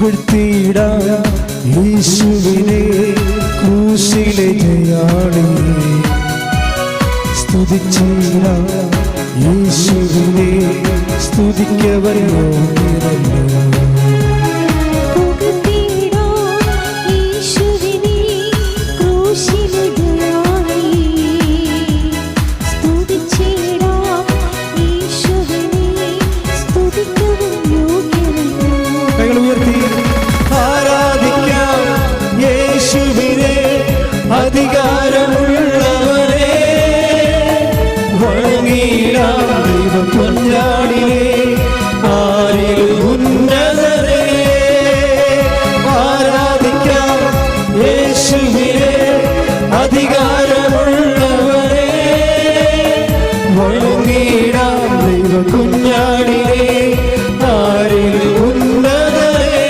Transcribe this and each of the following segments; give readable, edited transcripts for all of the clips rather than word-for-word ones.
പുകഴ്ത്തിയിടാം യേശുവിനെ ക്രൂശിലെ ജയാളിയെ. സ്തുതിച്ചിടാം യേശുവിനെ, സ്തുതിക്കവർ യോഗ്യരല്ലോ. അധികാരമുള്ളവരെ വണങ്ങിടാം ദൈവകുഞ്ഞാടിനെ, ആരിലും ഉന്നതരെ. ആരാധിക്കാം യേശുവിനെ, അധികാരമുള്ളവരെ വണങ്ങിടാം ദൈവകുഞ്ഞാടിനെ, ആരിലും ഉന്നതരെ.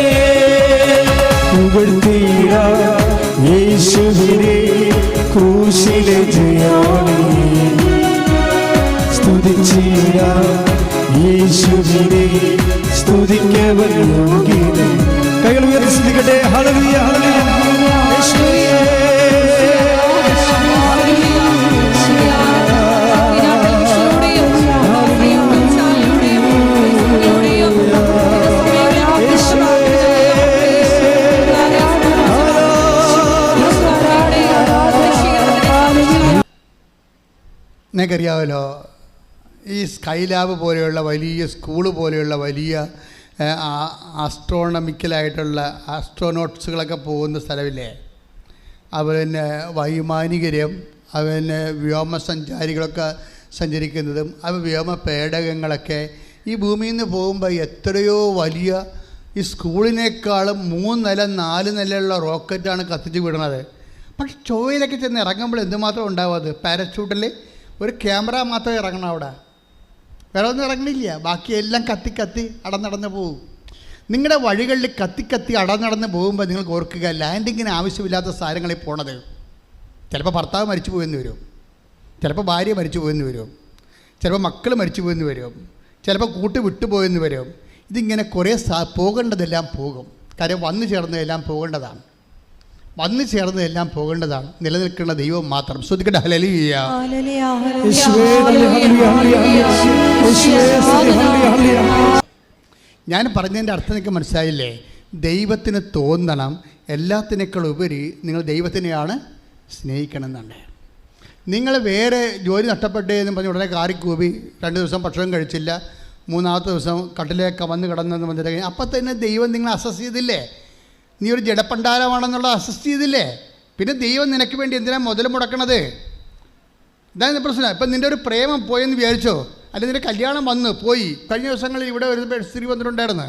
പുകഴ്ത്തിടാം യേശുവിനെ ക്രൂശിലെ ജയാളിയെ. സ്തുതിച്ചിടാം യേശുവിനെ, സ്തുതിക്കവർ യോഗ്യരേ. കൈകൾ ഉയർത്തി സ്തുതിക്കട്ടെ. ഹല്ലേലൂയ ഹല്ലേലൂയ യേശുവേ. നിങ്ങൾക്കറിയാമല്ലോ, ഈ സ്കൈലാബ് പോലെയുള്ള വലിയ സ്കൂള് പോലെയുള്ള വലിയ ആസ്ട്രോണമിക്കലായിട്ടുള്ള ആസ്ട്രോനോട്ട്സുകളൊക്കെ പോകുന്ന സ്ഥലമില്ലേ, അതുപോലെ വൈമാനികരും അതുപോലെ വ്യോമസഞ്ചാരികളൊക്കെ സഞ്ചരിക്കുന്നതും വ്യോമ പേടകങ്ങളൊക്കെ ഈ ഭൂമിയിൽ നിന്ന് പോകുമ്പോൾ എത്രയോ വലിയ ഈ സ്കൂളിനേക്കാളും 3 നില 4 നിലയുള്ള റോക്കറ്റാണ് കത്തിച്ച് വിടുന്നത്. പക്ഷെ ചൊവ്വയിലൊക്കെ ചെന്ന് ഇറങ്ങുമ്പോൾ എന്തുമാത്രം ഉണ്ടാവും? അത് പാരച്യൂട്ടിൽ ഒരു ക്യാമറ മാത്രമേ ഇറങ്ങണം, അവിടെ വേറെ ഒന്നും ഇറങ്ങണില്ല. ബാക്കിയെല്ലാം കത്തി അടന്നടന്ന് പോകും. നിങ്ങളുടെ വഴികളിൽ കത്തി അടന്നടന്ന് പോകുമ്പോൾ നിങ്ങൾക്ക് ഓർക്കുക, ലാൻഡിങ്ങിന് ആവശ്യമില്ലാത്ത സാധനങ്ങളിൽ പോണത്. ചിലപ്പോൾ ഭർത്താവ് മരിച്ചു പോയെന്ന് വരും, ചിലപ്പോൾ ഭാര്യ മരിച്ചു പോയെന്ന് വരും, ചിലപ്പോൾ മക്കൾ മരിച്ചു പോയെന്ന് വരും, ചിലപ്പോൾ കൂട്ട് വിട്ടുപോയെന്ന് വരും. ഇതിങ്ങനെ കുറേ പോകേണ്ടതെല്ലാം പോകും. കാര്യം വന്നു ചേർന്നതെല്ലാം പോകേണ്ടതാണ്, നിലനിൽക്കുന്ന ദൈവം മാത്രം. ശ്രദ്ധിക്കട്ടെ. ഹല്ലേലൂയ. ഞാൻ പറഞ്ഞതിൻ്റെ അർത്ഥം നിങ്ങൾക്ക് മനസ്സിലായില്ലേ? ദൈവത്തിന് തോന്നണം എല്ലാത്തിനേക്കാൾ ഉപരി നിങ്ങൾ ദൈവത്തിനെയാണ് സ്നേഹിക്കണം എന്നുണ്ട്. നിങ്ങൾ വേറെ ജോലി നഷ്ടപ്പെട്ടേ എന്ന് പറഞ്ഞ് ഉടനെ കാറിക്കൂവി 2 ദിവസം ഭക്ഷണം കഴിച്ചില്ല, 3-ാമത്തെ ദിവസം കട്ടിലേക്ക് വന്ന് കിടന്നെന്ന് പറഞ്ഞിട്ട് അപ്പം തന്നെ ദൈവം നിങ്ങളെ അസസ് ചെയ്തില്ലേ? നീ ഒരു ജഡപ്പണ്ടാരമാണെന്നുള്ള അസസ്റ്റ് ചെയ്തില്ലേ? പിന്നെ ദൈവം നിനക്ക് വേണ്ടി എന്തിനാണ് മുതൽ മുടക്കണത്? ഇതാണ് പ്രശ്നം. ഇപ്പം നിൻ്റെ ഒരു പ്രേമം പോയെന്ന് വിചാരിച്ചോ, അല്ലെങ്കിൽ നിൻ്റെ കല്യാണം വന്ന് പോയി. കഴിഞ്ഞ ദിവസങ്ങളിൽ ഇവിടെ ഒരു സ്ത്രീ വന്നിട്ടുണ്ടായിരുന്നു,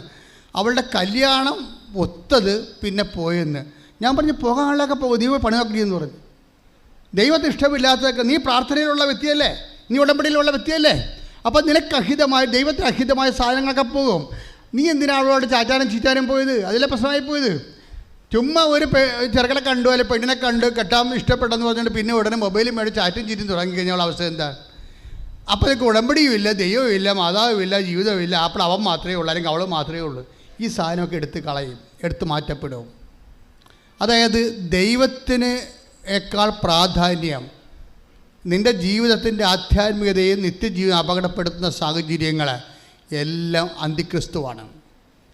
അവളുടെ കല്യാണം ഒത്തത് പിന്നെ പോയെന്ന്. ഞാൻ പറഞ്ഞു പോകാനുള്ളതൊക്കെ പോകും, ദൈവം പണി നോക്കിയെന്ന് പറഞ്ഞു. ദൈവത്തിന് ഇഷ്ടമില്ലാത്തതൊക്കെ, നീ പ്രാർത്ഥനയിലുള്ള വ്യക്തിയല്ലേ, നീ ഉടമ്പടിയിലുള്ള വ്യക്തിയല്ലേ, അപ്പം നിനക്ക് അഹിതമായ ദൈവത്തിന് അഹിതമായ സാധനങ്ങളൊക്കെ പോകും. നീ എന്തിനാണ് അവളോട് ചാറ്റാനും ചീറ്റാനും പോയത്? അതിലെ പ്രശ്നമായി പോയത്. ചുമ്മാ ഒരു ചെറുക്കനെ കണ്ടു അല്ലെങ്കിൽ പെണ്ണിനെ കണ്ട് കെട്ടാൻ ഇഷ്ടപ്പെട്ടെന്ന് പറഞ്ഞിട്ട് പിന്നെ ഉടനെ മൊബൈലും മേടിച്ച് ചാറ്റും ചീറ്റും തുടങ്ങിക്കഴിഞ്ഞാൽ അവസ്ഥ എന്താ? അപ്പോൾ എനിക്ക് ഉടമ്പടിയുമില്ല, ദൈവമില്ല, മാതാവുമില്ല, ജീവിതമില്ല. അപ്പോൾ അവൻ മാത്രമേ ഉള്ളൂ അല്ലെങ്കിൽ അവൾ മാത്രമേ ഉള്ളൂ. ഈ സാധനമൊക്കെ എടുത്ത് കളയും, എടുത്ത് മാറ്റപ്പെടും. അതായത് ദൈവത്തിനേക്കാൾ പ്രാധാന്യം നിൻ്റെ ജീവിതത്തിൻ്റെ ആധ്യാത്മികതയും നിത്യജീവിതം അപകടപ്പെടുത്തുന്ന സാഹചര്യങ്ങൾ എല്ലാം അന്തിക്രിസ്തുവാണ്.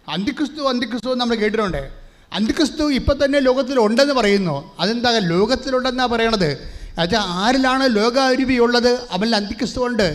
അന്തിക്രിസ്തു നമ്മൾ കേട്ടിട്ടുണ്ട്. അന്തിക്രിസ്തു ഇപ്പം തന്നെ ലോകത്തിലുണ്ടെന്ന് പറയുന്നു. അതെന്താ ലോകത്തിലുണ്ടെന്നാണ് പറയണത്? എന്നുവെച്ചാൽ ആരിലാണ് ലോകാരുവിയുള്ളത്? അവനിൽ അന്തിക്രിസ്തു ഉണ്ട്.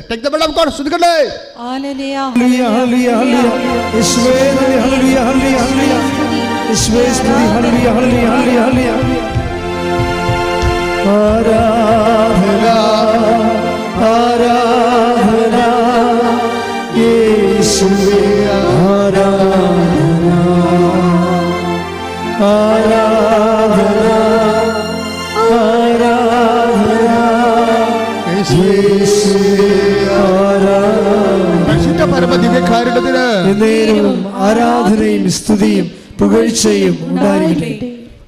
ആരാധനയും സ്തുതിയും പുകഴ്ചയും ഉണ്ടായിരിക്കട്ടെ.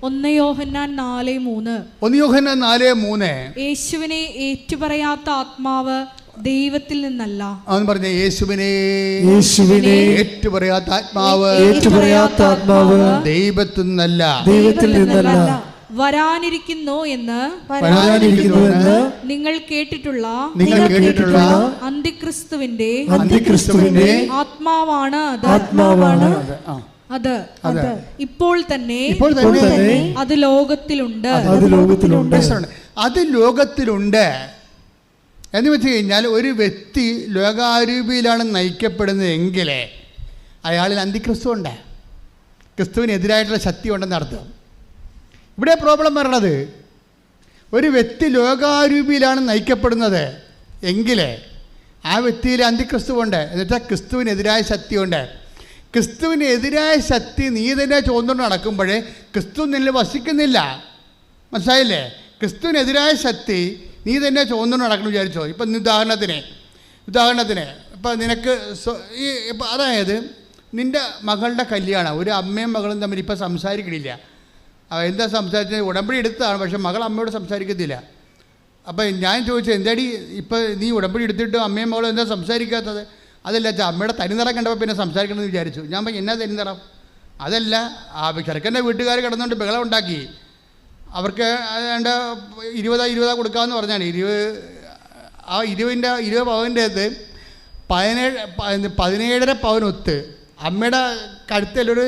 1 യോഹന്നാൻ 4:3. യോഹന്നാൻ 4:3. യേശുവിനെ ഏറ്റുപറയാത്ത ആത്മാവ് ദൈവത്തിൽ നിന്നല്ല. അവൻ പറഞ്ഞ യേശുവിനെ ഏറ്റുപറയാത്ത ആത്മാവ് ദൈവത്തിൽ നിന്നല്ല, വരാനിരിക്കുന്നു എന്ന് നിങ്ങൾ കേട്ടിട്ടുള്ള അന്തിക്രിസ്തുവിന്റെ ആത്മാവാണ് അത് ഇപ്പോൾ തന്നെ അത് ലോകത്തിലുണ്ട്. അത് ലോകത്തിലുണ്ട് എന്ന് വെച്ച് കഴിഞ്ഞാൽ ഒരു വ്യക്തി ലോകാരൂപിയിലാണ് നയിക്കപ്പെടുന്നത് എങ്കിൽ അയാളിൽ അന്തിക്രിസ്തു ഉണ്ട്, ക്രിസ്തുവിനെതിരായിട്ടുള്ള ശക്തി ഉണ്ടെന്ന് അർത്ഥം. ഇവിടെ പ്രോബ്ലം വരണത് ഒരു വ്യക്തി ലോകാരൂപിയിലാണ് നയിക്കപ്പെടുന്നത് എങ്കിൽ ആ വ്യക്തിയിൽ അന്തിക്രിസ്തുവുണ്ട്, എന്നുവെച്ചാൽ ക്രിസ്തുവിനെതിരായ ശക്തിയുണ്ട്. ക്രിസ്തുവിനെതിരായ ശക്തി നീ തന്നെ ചോദിച്ചുകൊണ്ട് നടക്കുമ്പോഴേ ക്രിസ്തു നിന്നിൽ വസിക്കുന്നില്ല. മനസ്സിലായില്ലേ? ക്രിസ്തുവിനെതിരായ ശക്തി നീ തന്നെ ചോദിച്ചുകൊണ്ട് നടക്കണം വിചാരിച്ചോ. ഇപ്പം ഉദാഹരണത്തിന് ഇപ്പം നിനക്ക് അതായത് നിൻ്റെ മകളുടെ കല്യാണം, ഒരു അമ്മയും മകളും തമ്മിൽ ഇപ്പം സംസാരിക്കണില്ല. എന്താ സംസാരിച്ചത്? ഉടമ്പടി എടുത്തതാണ്, പക്ഷെ മകൾ അമ്മയോട് സംസാരിക്കത്തില്ല. അപ്പം ഞാൻ ചോദിച്ചത്, എന്താടി ഇപ്പം നീ ഉടമ്പടി എടുത്തിട്ട് അമ്മയും മകളും എന്താ സംസാരിക്കാത്തത്? അതല്ല അച്ഛാ, അമ്മയുടെ തനിനിറം കണ്ടപ്പോൾ പിന്നെ സംസാരിക്കണമെന്ന് വിചാരിച്ചു. ഞാൻ പറഞ്ഞു, എന്നാ തനിനിറം? അതല്ല, ചെറുക്കൻ്റെ വീട്ടുകാർ കിടന്നുകൊണ്ട് ബഹളം ഉണ്ടാക്കി. അവർക്ക് ഏതാണ്ട് 20 കൊടുക്കാമെന്ന് പറഞ്ഞാണ്. 20 പവൻ്റെ അത് 17.5 പവനൊത്ത് അമ്മയുടെ കഴുത്തിലൊരു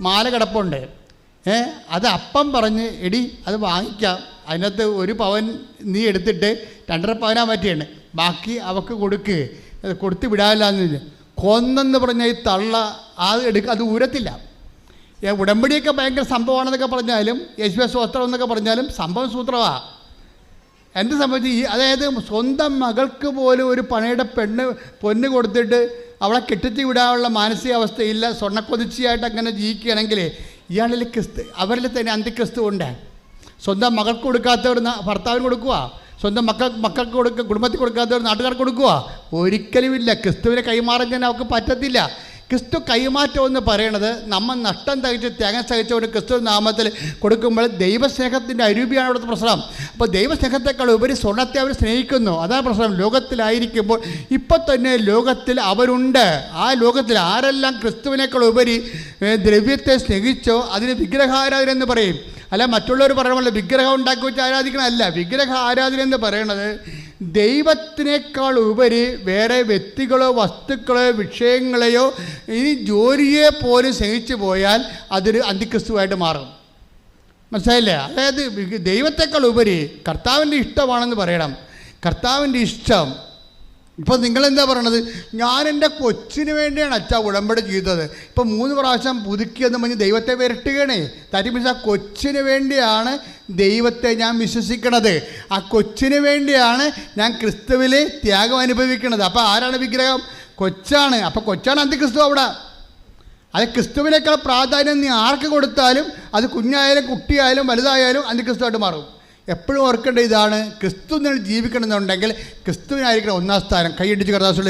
മാല കിടപ്പുണ്ട്. അത് അപ്പം പറഞ്ഞ്, എടി അത് വാങ്ങിക്കാം, അതിനകത്ത് 1 പവൻ നീ എടുത്തിട്ട് 2.5 പവനാ പറ്റിയാണ്, ബാക്കി അവൾക്ക് കൊടുത്ത് വിടാനില്ലാന്ന് കൊന്നെന്ന് പറഞ്ഞ ഈ തള്ള അത് ഊരത്തില്ല. ഉടമ്പടിയൊക്കെ ഭയങ്കര സംഭവമാണെന്നൊക്കെ പറഞ്ഞാലും യേശുവേ വസ്ത്രം എന്നൊക്കെ പറഞ്ഞാലും സംഭവം സൂത്രമാണ്. എന്ത് സംഭവിച്ചു? അതായത് സ്വന്തം മകൾക്ക് പോലും ഒരു പണയുടെ പൊന്ന് കൊടുത്തിട്ട് അവളെ കെട്ടിച്ച് വിടാനുള്ള മാനസികാവസ്ഥയില്ല, സ്വർണ്ണക്കൊതിച്ചിയായിട്ട് അങ്ങനെ ജീവിക്കുകയാണെങ്കിൽ ഇയാളിൽ അവരിൽ തന്നെ അന്തിക്രിസ്തു ഉണ്ട്. സ്വന്തം മകൾക്ക് കൊടുക്കാത്തവർ ഭർത്താവിന് കൊടുക്കുക, സ്വന്തം മക്കൾക്ക് കുടുംബത്തിൽ കൊടുക്കാത്തവർ നാട്ടുകാർക്ക് കൊടുക്കുക. ഒരിക്കലുമില്ല. ക്രിസ്തുവിനെ കൈമാറാൻ അവർക്ക് പറ്റത്തില്ല. ക്രിസ്തു കൈമാറ്റം എന്ന് പറയണത് നമ്മൾ നഷ്ടം തകിച്ച് ത്യാഗം സഹിച്ചുകൊണ്ട് ക്രിസ്തു നാമത്തിൽ കൊടുക്കുമ്പോൾ ദൈവസ്നേഹത്തിൻ്റെ അരൂപിയാണ് അവിടുത്തെ പ്രശ്നം. അപ്പോൾ ദൈവസ്നേഹത്തെക്കാൾ ഉപരി സ്വർണ്ണത്തെ അവർ സ്നേഹിക്കുന്നു, അതാണ് പ്രശ്നം. ലോകത്തിലായിരിക്കുമ്പോൾ ഇപ്പം തന്നെ ലോകത്തിൽ അവരുണ്ട്. ആ ലോകത്തിൽ ആരെല്ലാം ക്രിസ്തുവിനേക്കാൾ ഉപരി ദ്രവ്യത്തെ സ്നേഹിച്ചോ അതിന് വിഗ്രഹാരാധന എന്ന് പറയും. അല്ല, മറ്റുള്ളവർ പറയണമല്ലോ വിഗ്രഹം ഉണ്ടാക്കി വെച്ച് ആരാധിക്കണമല്ല. വിഗ്രഹ ആരാധന എന്ന് പറയണത് ദൈവത്തിനേക്കാൾ ഉപരി വേറെ വ്യക്തികളോ വസ്തുക്കളോ വിഷയങ്ങളെയോ ഇനി ജോലിയെ പോലും സ്നേഹിച്ചു പോയാൽ അതൊരു അന്തിക്രിസ്തുവായിട്ട് മാറും. മനസ്സിലായില്ലേ? അതായത് ദൈവത്തെക്കാൾ ഉപരി കർത്താവിൻ്റെ ഇഷ്ടമാണെന്ന് പറയണം. കർത്താവിൻ്റെ ഇഷ്ടം. ഇപ്പം നിങ്ങളെന്താ പറയണത്? ഞാൻ എൻ്റെ കൊച്ചിന് വേണ്ടിയാണ് അച്ഛാ ഉടമ്പടി ചെയ്തത്. ഇപ്പം 3 പ്രാവശ്യം പുതുക്കിയെന്ന് പറഞ്ഞ് ദൈവത്തെ വരട്ടുകയാണേ. തരിമിസ് ആ കൊച്ചിന് വേണ്ടിയാണ് ദൈവത്തെ ഞാൻ വിശ്വസിക്കണത്. ആ കൊച്ചിന് വേണ്ടിയാണ് ഞാൻ ക്രിസ്തുവിൽ ത്യാഗം അനുഭവിക്കുന്നത്. അപ്പോൾ ആരാണ് വിഗ്രഹം? കൊച്ചാണ്. അപ്പോൾ കൊച്ചാണ് അന്തിക്രിസ്തു അവിടെ. അത് ക്രിസ്തുവിനേക്കാൾ പ്രാധാന്യം നീ ആർക്ക് കൊടുത്താലും അത് കുഞ്ഞായാലും കുട്ടിയായാലും വലുതായാലും അന്തിക്രിസ്തുവായിട്ട് മാറും. എപ്പോഴും ഓർക്കേണ്ട ഇതാണ്, ക്രിസ്തു നിങ്ങൾ ജീവിക്കണമെന്നുണ്ടെങ്കിൽ ക്രിസ്തുവിനായിരിക്കണം 1ാം സ്ഥാനം. കൈയടിച്ച് കർത്താവേ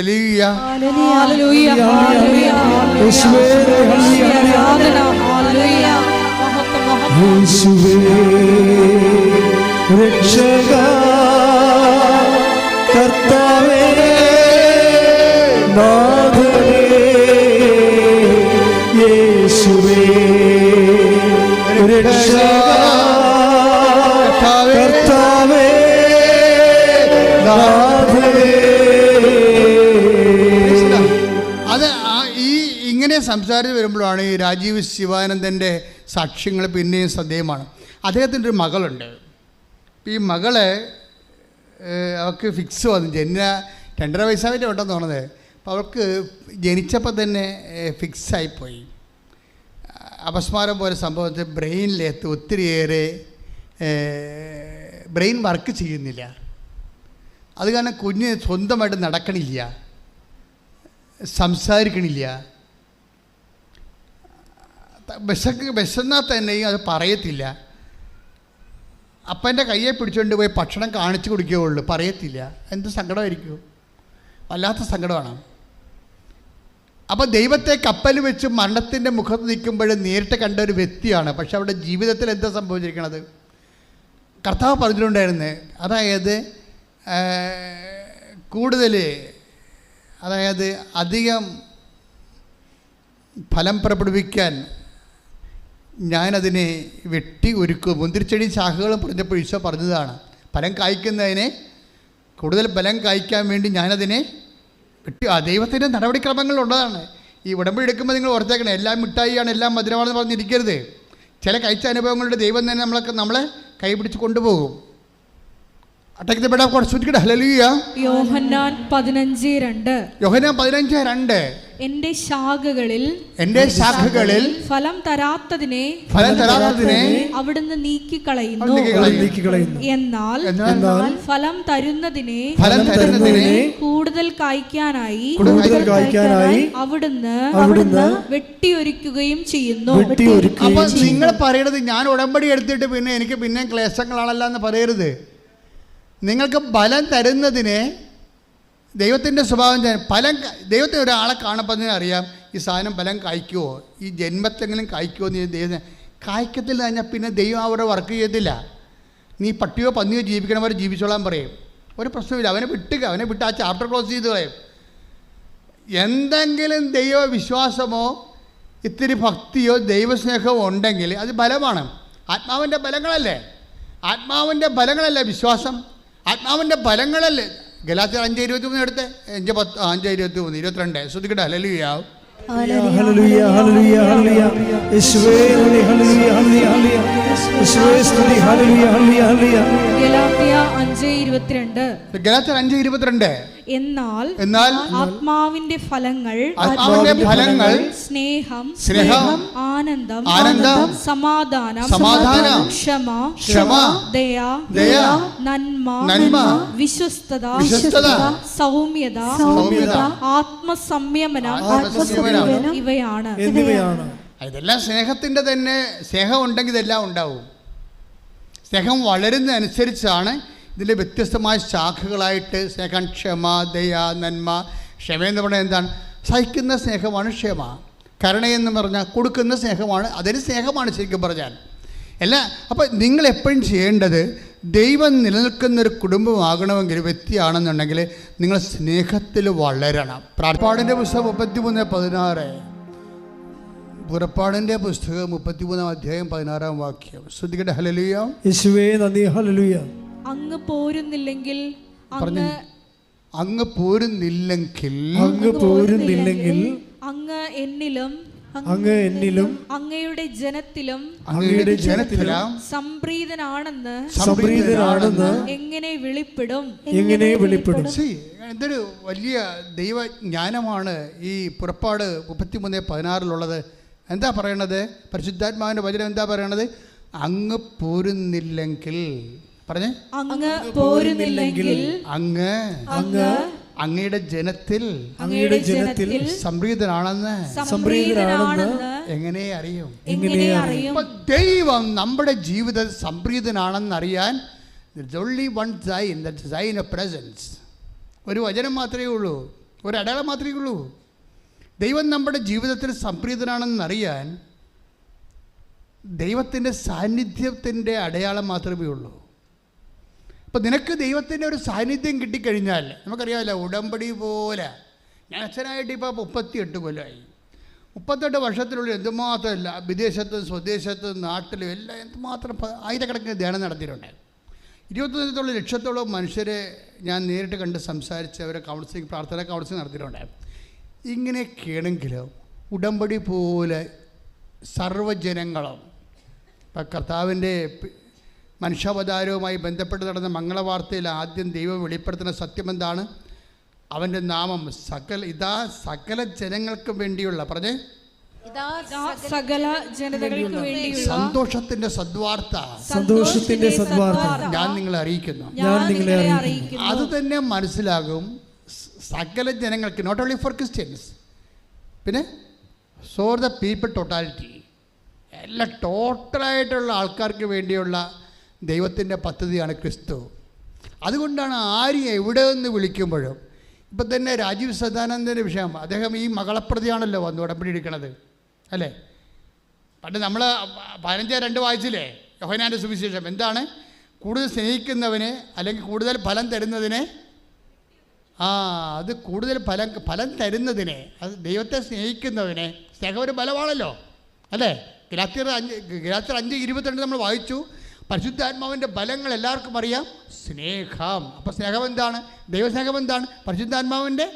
ഇങ്ങനെ സംസാരിച്ച് വരുമ്പോഴാണ് ഈ രാജീവ് ശിവാനന്ദൻ്റെ സാക്ഷ്യങ്ങൾ പിന്നെയും ശ്രദ്ധേയമാണ്. അദ്ദേഹത്തിൻ്റെ ഒരു മകളുണ്ട്. ഈ മകളെ അവൾക്ക് ഫിക്സ് വന്നു. 2.5 വയസ്സായിട്ട് ഉണ്ടെന്ന് തോന്നുന്നത്. അപ്പോൾ അവൾക്ക് ജനിച്ചപ്പോൾ തന്നെ ഫിക്സായിപ്പോയി. അപസ്മാരം പോലെ സംഭവത്തിൽ ബ്രെയിനിലെത്ത് ഒത്തിരിയേറെ ബ്രെയിൻ വർക്ക് ചെയ്യുന്നില്ല. അത് കാരണം കുഞ്ഞ് സ്വന്തമായിട്ട് നടക്കണില്ല, സംസാരിക്കണില്ല. വിശന്നാൽ തന്നെയും അത് പറയത്തില്ല. അപ്പൻ്റെ കയ്യെ പിടിച്ചുകൊണ്ട് പോയി ഭക്ഷണം കാണിച്ചു കൊടുക്കുകയുള്ളൂ, പറയത്തില്ല. എന്ത് സങ്കടമായിരിക്കും, വല്ലാത്ത സങ്കടമാണ്. അപ്പോൾ ദൈവത്തെ കപ്പൽ വെച്ച് മരണത്തിൻ്റെ മുഖത്ത് നിൽക്കുമ്പോൾ നേരിട്ട് കണ്ട ഒരു വ്യക്തിയാണ്. പക്ഷെ അവരുടെ ജീവിതത്തിൽ എന്താ സംഭവിച്ചിരിക്കണത്? കർത്താവ് പറഞ്ഞിട്ടുണ്ടായിരുന്നു. അതായത് കൂടുതൽ, അതായത് അധികം ഫലം പുറപ്പെടുവിക്കാൻ ഞാനതിനെ വെട്ടി ഒരുക്കും. മുന്തിരിച്ചെടി ശാഖകളും പറഞ്ഞപ്പോൾ ഈശോ പറഞ്ഞതാണ്, ഫലം കായ്ക്കുന്നതിനെ, കൂടുതൽ ഫലം കായ്ക്കാൻ വേണ്ടി ഞാനതിനെ വെട്ടി. ദൈവത്തിൻ്റെ നടപടിക്രമങ്ങളുള്ളതാണ്. ഈ ഉടമ്പടി എടുക്കുമ്പോൾ നിങ്ങൾ ഓർത്തേക്കണം, എല്ലാം മിഠായിയാണ്, എല്ലാം മധുരമാണെന്ന് പറഞ്ഞിരിക്കരുത്. ചില കഴിച്ച അനുഭവങ്ങളുടെ ദൈവം തന്നെ നമ്മളെ കൈപിടിച്ച് കൊണ്ടുപോകും. യോഹന്നാൻ 15:2. യോഹന്നാൻ 15:2. എന്റെ ശാഖകളിൽ ഫലം തരാത്തതിനെ അവിടുന്ന് നീക്കിക്കളയുന്നു. എന്നാൽ ഫലം തരുന്നതിനെ കൂടുതൽ കായ്ക്കാനായി അവിടുന്ന് വെട്ടിയൊരുക്കുകയും ചെയ്യുന്നു. അപ്പൊ നിങ്ങൾ പറയണത് ഞാൻ ഉടമ്പടി എടുത്തിട്ട് പിന്നെ എനിക്ക് പിന്നെ ക്ലേശങ്ങളാണല്ലോ എന്ന് പറയരുത്. നിങ്ങൾക്ക് ഫലം തരുന്നതിനെ ദൈവത്തിൻ്റെ സ്വഭാവം ദൈവത്തിന് ഒരാളെ കാണുമ്പോൾ തന്നെ അറിയാം ഈ സാധനം ഫലം കായ്ക്കുമോ, ഈ ജന്മത്തെങ്കിലും കായ്ക്കുമോ എന്ന് ദൈവം കായ്ക്കത്തില്ല കഴിഞ്ഞാൽ പിന്നെ ദൈവം അവരെ വർക്ക് ചെയ്യത്തില്ല. നീ പട്ടിയോ പന്നിയോ ജീവിക്കണവരെ ജീവിച്ചോളാൻ പറയും, ഒരു പ്രശ്നമില്ല. അവനെ വിട്ട് ആ ചാപ്റ്റർ ക്ലോസ് ചെയ്ത് കളയും. എന്തെങ്കിലും ദൈവവിശ്വാസമോ ഇത്തിരി ഭക്തിയോ ദൈവസ്നേഹമോ ഉണ്ടെങ്കിൽ അത് ബലമാണ്. ആത്മാവിൻ്റെ ബലങ്ങളല്ലേ വിശ്വാസം, ആത്മാവിൻ്റെ ഫലങ്ങളല്ലേ. ഗലാത്യർ 5:23 എടുത്ത് 5:23 22 ശ്രദ്ധിക്കട്ടെ. ഹല്ലേലൂയ ഹല്ലേലൂയ ഹല്ലേലൂയ ഹല്ലേലൂയ യേശുവേ നന്ദി. ഹല്ലേലൂയ ഹല്ലേലൂയ ഹല്ലേലൂയ യേശുവേ സ്തുതി. ഹല്ലേലൂയ ഹല്ലേലൂയ ഹല്ലേലൂയ. ഗലാത്യ 5:22. ഗലാത്യർ 5:22. എന്നാൽ ആത്മാവിന്റെ ഫലങ്ങൾ സ്നേഹം, ആനന്ദം, സമാധാനം, ക്ഷമ, ദയ, നന്മ, വിശ്വസ്തത, സൗമ്യത, ആത്മസംയമനം ഇവയാണ്. ഇതെല്ലാം സ്നേഹത്തിൻ്റെ തന്നെ. സ്നേഹം ഉണ്ടെങ്കിൽ ഇതെല്ലാം ഉണ്ടാവും. സ്നേഹം വളരുന്നതനുസരിച്ചാണ് ഇതിൻ്റെ വ്യത്യസ്തമായ ശാഖകളായിട്ട് സ്നേഹം, ക്ഷമ, ദയ, നന്മ. ക്ഷമയെന്ന് പറഞ്ഞാൽ എന്താണ്? സഹിക്കുന്ന സ്നേഹമാണ് ക്ഷമ. കരുണയെന്ന് പറഞ്ഞാൽ കൊടുക്കുന്ന സ്നേഹമാണ്. അതൊരു സ്നേഹമാണ് ശരിക്കും പറഞ്ഞാൽ. അപ്പോൾ നിങ്ങൾ ചെയ്യേണ്ടത്, ദൈവം നിലനിൽക്കുന്നൊരു കുടുംബമാകണമെങ്കിൽ, വ്യക്തിയാണെന്നുണ്ടെങ്കിൽ നിങ്ങൾ സ്നേഹത്തിൽ വളരണം. പുറപ്പാടിൻ്റെ പുസ്തകം 33:16. പുറപ്പാടിൻ്റെ പുസ്തകം 33:16 ശ്രദ്ധിക്കട്ടെ. ഹല്ലേലൂയ യേശുവേ നന്ദി. ഹല്ലേലൂയ. അങ്ങ് പോരുന്നില്ലെങ്കിൽ അങ്ങ് എന്നിലും അങ്ങയുടെ ജനത്തിലും സംപ്രീതനാണെന്ന് എങ്ങനെ വെളിപ്പെടും? എന്തൊരു വലിയ ദൈവജ്ഞാനമാണ് ഈ പുറപ്പാട് 33:16 എന്താ പറയണത്? പരിശുദ്ധാത്മാവിൻ്റെ വചനം എന്താ പറയണത്? അങ്ങ് പോരുന്നില്ലെങ്കിൽ പറഞ്ഞേ, അങ്ങ് പോരുന്നില്ലെങ്കിൽ അങ്ങയുടെ ജനത്തിൽ സംപ്രീതനാണെന്ന് എങ്ങനെ അറിയും? ദൈവം നമ്മുടെ ജീവിതത്തിൽ സംപ്രീതനാണെന്നറിയാൻ only one sign, that sign of presence. ഒരു വചനം മാത്രമേ ഉള്ളൂ, ഒരു അടയാളം മാത്രമേ ഉള്ളൂ. ദൈവം നമ്മുടെ ജീവിതത്തിൽ സംപ്രീതനാണെന്നറിയാൻ ദൈവത്തിൻ്റെ സാന്നിധ്യത്തിൻ്റെ അടയാളം മാത്രമേ ഉള്ളൂ. അപ്പോൾ നിനക്ക് ദൈവത്തിൻ്റെ ഒരു സാന്നിധ്യം കിട്ടിക്കഴിഞ്ഞാൽ, നമുക്കറിയാമല്ലോ, ഉടമ്പടി പോലെ. ഞാൻ അച്ഛനായിട്ട് ഇപ്പോൾ 38 കൊല്ലമായി. 38 വർഷത്തിനുള്ളിൽ എന്തുമാത്രമല്ല, വിദേശത്തും സ്വദേശത്തും നാട്ടിലും എല്ലാം എന്തുമാത്രം ആയിരക്കണക്കിന് ധ്യാനം നടത്തിയിട്ടുണ്ട്. 21 ലക്ഷത്തോളം മനുഷ്യരെ ഞാൻ നേരിട്ട് കണ്ട് സംസാരിച്ച് അവരെ കൗൺസിലിംഗ്, പ്രാർത്ഥന കൗൺസിലിംഗ് നടത്തിയിട്ടുണ്ട്. ഇങ്ങനെയൊക്കെയാണെങ്കിലും ഉടമ്പടി പോലെ സർവ്വജനങ്ങളും, ഇപ്പം കർത്താവിൻ്റെ മനുഷ്യാവതാരവുമായി ബന്ധപ്പെട്ട് നടന്ന മംഗളവാർത്തയിൽ ആദ്യം ദൈവം വെളിപ്പെടുത്തുന്ന സത്യം എന്താണ്? അവൻ്റെ നാമം സകല ജനങ്ങൾക്കും വേണ്ടിയുള്ള, പറഞ്ഞേ, സകല ജനതകൾക്ക് വേണ്ടിയുള്ള സന്തോഷത്തിന്റെ സദ്വാർത്ത ഞാൻ നിങ്ങളെ അറിയിക്കുന്നു. അത് തന്നെ മനസ്സിലാകും സകല ജനങ്ങൾക്ക്, നോട്ട് ഓൺലി ഫോർ ക്രിസ്ത്യൻസ്, പിന്നെ ഫോർ ദ പീപ്പിൾ ടോട്ടാലിറ്റി, എല്ലാ ടോട്ടലായിട്ടുള്ള ആൾക്കാർക്ക് വേണ്ടിയുള്ള ദൈവത്തിൻ്റെ പദ്ധതിയാണ് ക്രിസ്തു. അതുകൊണ്ടാണ് ആരും എവിടെ നിന്ന് വിളിക്കുമ്പോഴും, ഇപ്പം തന്നെ രാജീവ് സദാനന്ദൻ്റെ വിഷയം, അദ്ദേഹം ഈ മകളപ്രതിയാണല്ലോ വന്ന് ഉടമ്പടി എടുക്കണത്, അല്ലേ? പണ്ട് നമ്മൾ 15:2 വായിച്ചില്ലേ യോഹന്നാൻ്റെ സുവിശേഷം? എന്താണ്? കൂടുതൽ സ്നേഹിക്കുന്നവനെ അല്ലെങ്കിൽ കൂടുതൽ ഫലം തരുന്നതിനെ അത് കൂടുതൽ ഫലം തരുന്നതിനെ, അത് ദൈവത്തെ സ്നേഹിക്കുന്നവനെ, സ്നേഹം ഒരു ബലമാണല്ലോ അല്ലേ? ഗലാത്യർ 5:22 നമ്മൾ വായിച്ചു. പരിശുദ്ധാത്മാവിൻ്റെ ഫലങ്ങൾ എല്ലാവർക്കും അറിയാം. സ്നേഹം. അപ്പോൾ സ്നേഹം എന്താണ്? ദൈവസ്നേഹം എന്താണ്? പരിശുദ്ധാത്മാവിൻ്റെ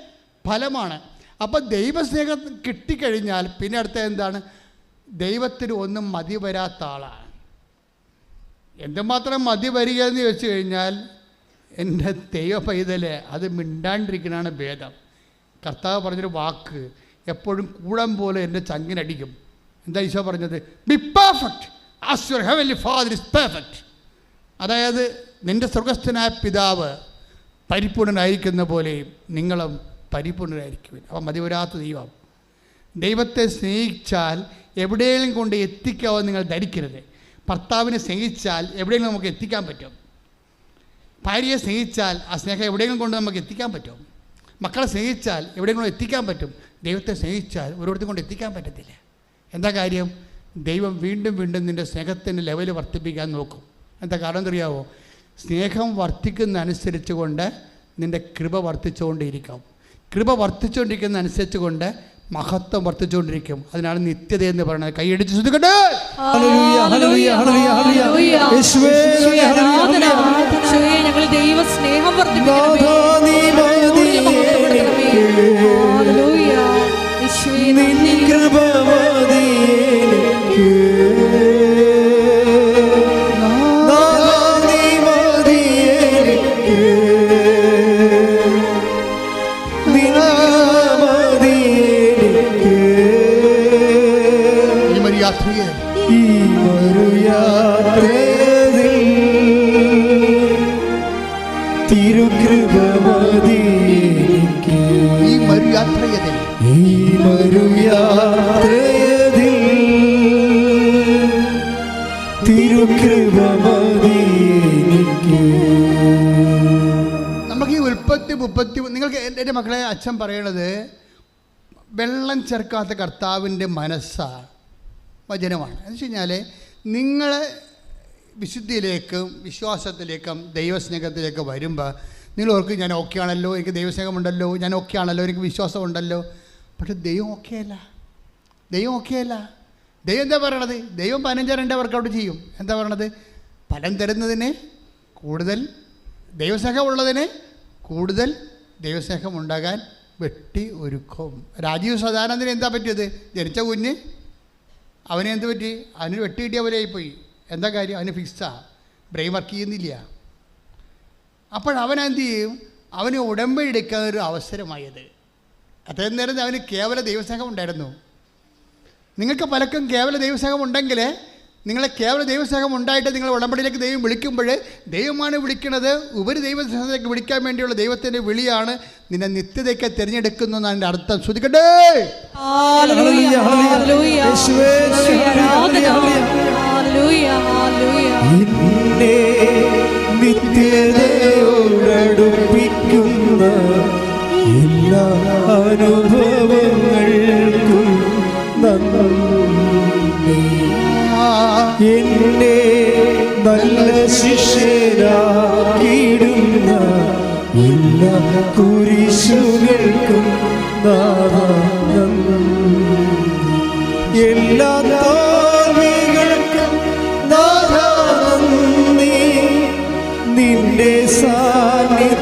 ഫലമാണ്. അപ്പോൾ ദൈവസ്നേഹം കിട്ടിക്കഴിഞ്ഞാൽ പിന്നെ അടുത്ത എന്താണ്? ദൈവത്തിന് ഒന്നും മതി വരാത്ത ആളാണ്. എന്തുമാത്രം മതി വരിക എന്ന് വെച്ച് കഴിഞ്ഞാൽ, എൻ്റെ ദൈവ പൈതല് അത് മിണ്ടാണ്ടിരിക്കുന്നതാണ് ഭേദം. കർത്താവ് പറഞ്ഞൊരു വാക്ക് എപ്പോഴും കൂടം പോലെ എൻ്റെ ചങ്കിനടിക്കും. എന്താ ഈശോ പറഞ്ഞത്? B perfect as your heavenly father is perfect. അതായത് നിൻ്റെ സ്വർഗസ്ഥനായ പിതാവ് പരിപൂർണനായിരിക്കുന്ന പോലെയും നിങ്ങളും പരിപൂർണരായിരിക്കും. അപ്പം മതി വരാത്ത ദൈവം. ദൈവത്തെ സ്നേഹിച്ചാൽ എവിടെയെങ്കിലും കൊണ്ട് എത്തിക്കാവോ നിങ്ങൾ ധരിക്കരുത്. ഭർത്താവിനെ സ്നേഹിച്ചാൽ എവിടെയെങ്കിലും നമുക്ക് എത്തിക്കാൻ പറ്റും. ഭാര്യയെ സ്നേഹിച്ചാൽ ആ സ്നേഹം എവിടെയെങ്കിലും കൊണ്ട് നമുക്ക് എത്തിക്കാൻ പറ്റും. മക്കളെ സ്നേഹിച്ചാൽ എവിടെയെങ്കിലും എത്തിക്കാൻ പറ്റും. ദൈവത്തെ സ്നേഹിച്ചാൽ ഒരിടത്തും കൊണ്ട് എത്തിക്കാൻ പറ്റത്തില്ല. എന്താ കാര്യം? ദൈവം വീണ്ടും വീണ്ടും നിൻ്റെ സ്നേഹത്തിൻ്റെ ലെവൽ വർദ്ധിപ്പിക്കാൻ നോക്കും. എന്താ കാരണം എന്നറിയാവോ? സ്നേഹം വർദ്ധിക്കുന്നതനുസരിച്ച് കൊണ്ട് നിൻ്റെ കൃപ വർദ്ധിച്ചുകൊണ്ടിരിക്കും. കൃപ വർദ്ധിച്ചുകൊണ്ടിരിക്കുന്ന അനുസരിച്ച് കൊണ്ട് മഹത്വം വർദ്ധിച്ചുകൊണ്ടിരിക്കും. അതിനാണ് നിത്യത എന്ന് പറയുന്നത്. കൈയടിച്ച് ശ്രദ്ധിക്കട്ടെ. ഞങ്ങൾ ദൈവ സ്നേഹം നമുക്ക് ഈ ഉൽപ്പത്തി 30 നിങ്ങൾക്ക് എൻ്റെ മക്കളെ അച്ഛൻ പറയണത് വെള്ളം ചേർക്കാത്ത കർത്താവിൻ്റെ മനസ്സാണ്, വചനമാണ്. എന്ന് വെച്ച് കഴിഞ്ഞാൽ നിങ്ങൾ വിശുദ്ധിയിലേക്കും വിശ്വാസത്തിലേക്കും ദൈവസ്നേഹത്തിലേക്ക് വരുമ്പോൾ നിങ്ങൾ ഓർക്ക് ഞാൻ ഓക്കെ ആണല്ലോ, എനിക്ക് ദൈവസ്നേഹമുണ്ടല്ലോ, ഞാൻ ഓക്കെ ആണല്ലോ, എനിക്ക് വിശ്വാസമുണ്ടല്ലോ. പക്ഷെ ദൈവം ഓക്കെ അല്ല. ദൈവം ഓക്കെ അല്ല. ദൈവം എന്താ പറയണത്? ദൈവം 15 വർക്കൗട്ട് ചെയ്യും. എന്താ പറയണത്? ഫലം തരുന്നതിന് കൂടുതൽ, ദൈവസ്നേഹം ഉള്ളതിന് കൂടുതൽ ദൈവസ്നേഹം ഉണ്ടാകാൻ വെട്ടി ഒരുക്കും. രാജീവ് സദാനന്ദന് എന്താ പറ്റിയത്? ജനിച്ച കുഞ്ഞ് അവനെ എന്ത് പറ്റി? അവന് വെട്ടി കിട്ടിയ പോലെ ആയിപ്പോയി. എന്താ കാര്യം? അവന് ഫിക്സാ, ബ്രെയിൻ വർക്ക് ചെയ്യുന്നില്ല. അപ്പോഴവനെന്ത് ചെയ്യും? അവന് ഉടമ്പടി എടുക്കാൻ ഒരു അവസരമായത്. അത്രയും നേരം അവന് കേവല ദൈവസ്നേഹം ഉണ്ടായിരുന്നു. നിങ്ങൾക്ക് പലർക്കും കേവല ദൈവസ്നേഹം ഉണ്ടെങ്കിൽ, നിങ്ങളെ കേവല ദൈവസ്നേഹം ഉണ്ടായിട്ട് നിങ്ങൾ ഉടമ്പടിയിലേക്ക് ദൈവം വിളിക്കുമ്പോൾ ദൈവമാണ് വിളിക്കുന്നത്. ഉപരി ദൈവസ്നേഹത്തിലേക്ക് വിളിക്കാൻ വേണ്ടിയുള്ള ദൈവത്തിൻ്റെ വിളിയാണ് നിന്നെ നിത്യതയ്ക്ക് തിരഞ്ഞെടുക്കുന്നു എന്നാണ് എൻ്റെ അർത്ഥം. ശ്രദ്ധിക്കട്ടെ. നിത്യതയോടടുപ്പിക്കുന്ന എല്ലാ അനുഭവങ്ങൾക്കും നന്ദി. എന്നെ നല്ല ശിഷ്യരാക്കിയിടുന്ന എല്ലാ കുരിശുകൾക്കും നന്ദി. എല്ലാ തോൽവികൾക്കും നന്ദി. നിന്റെ സാന്നിധ്യമറിയാൻ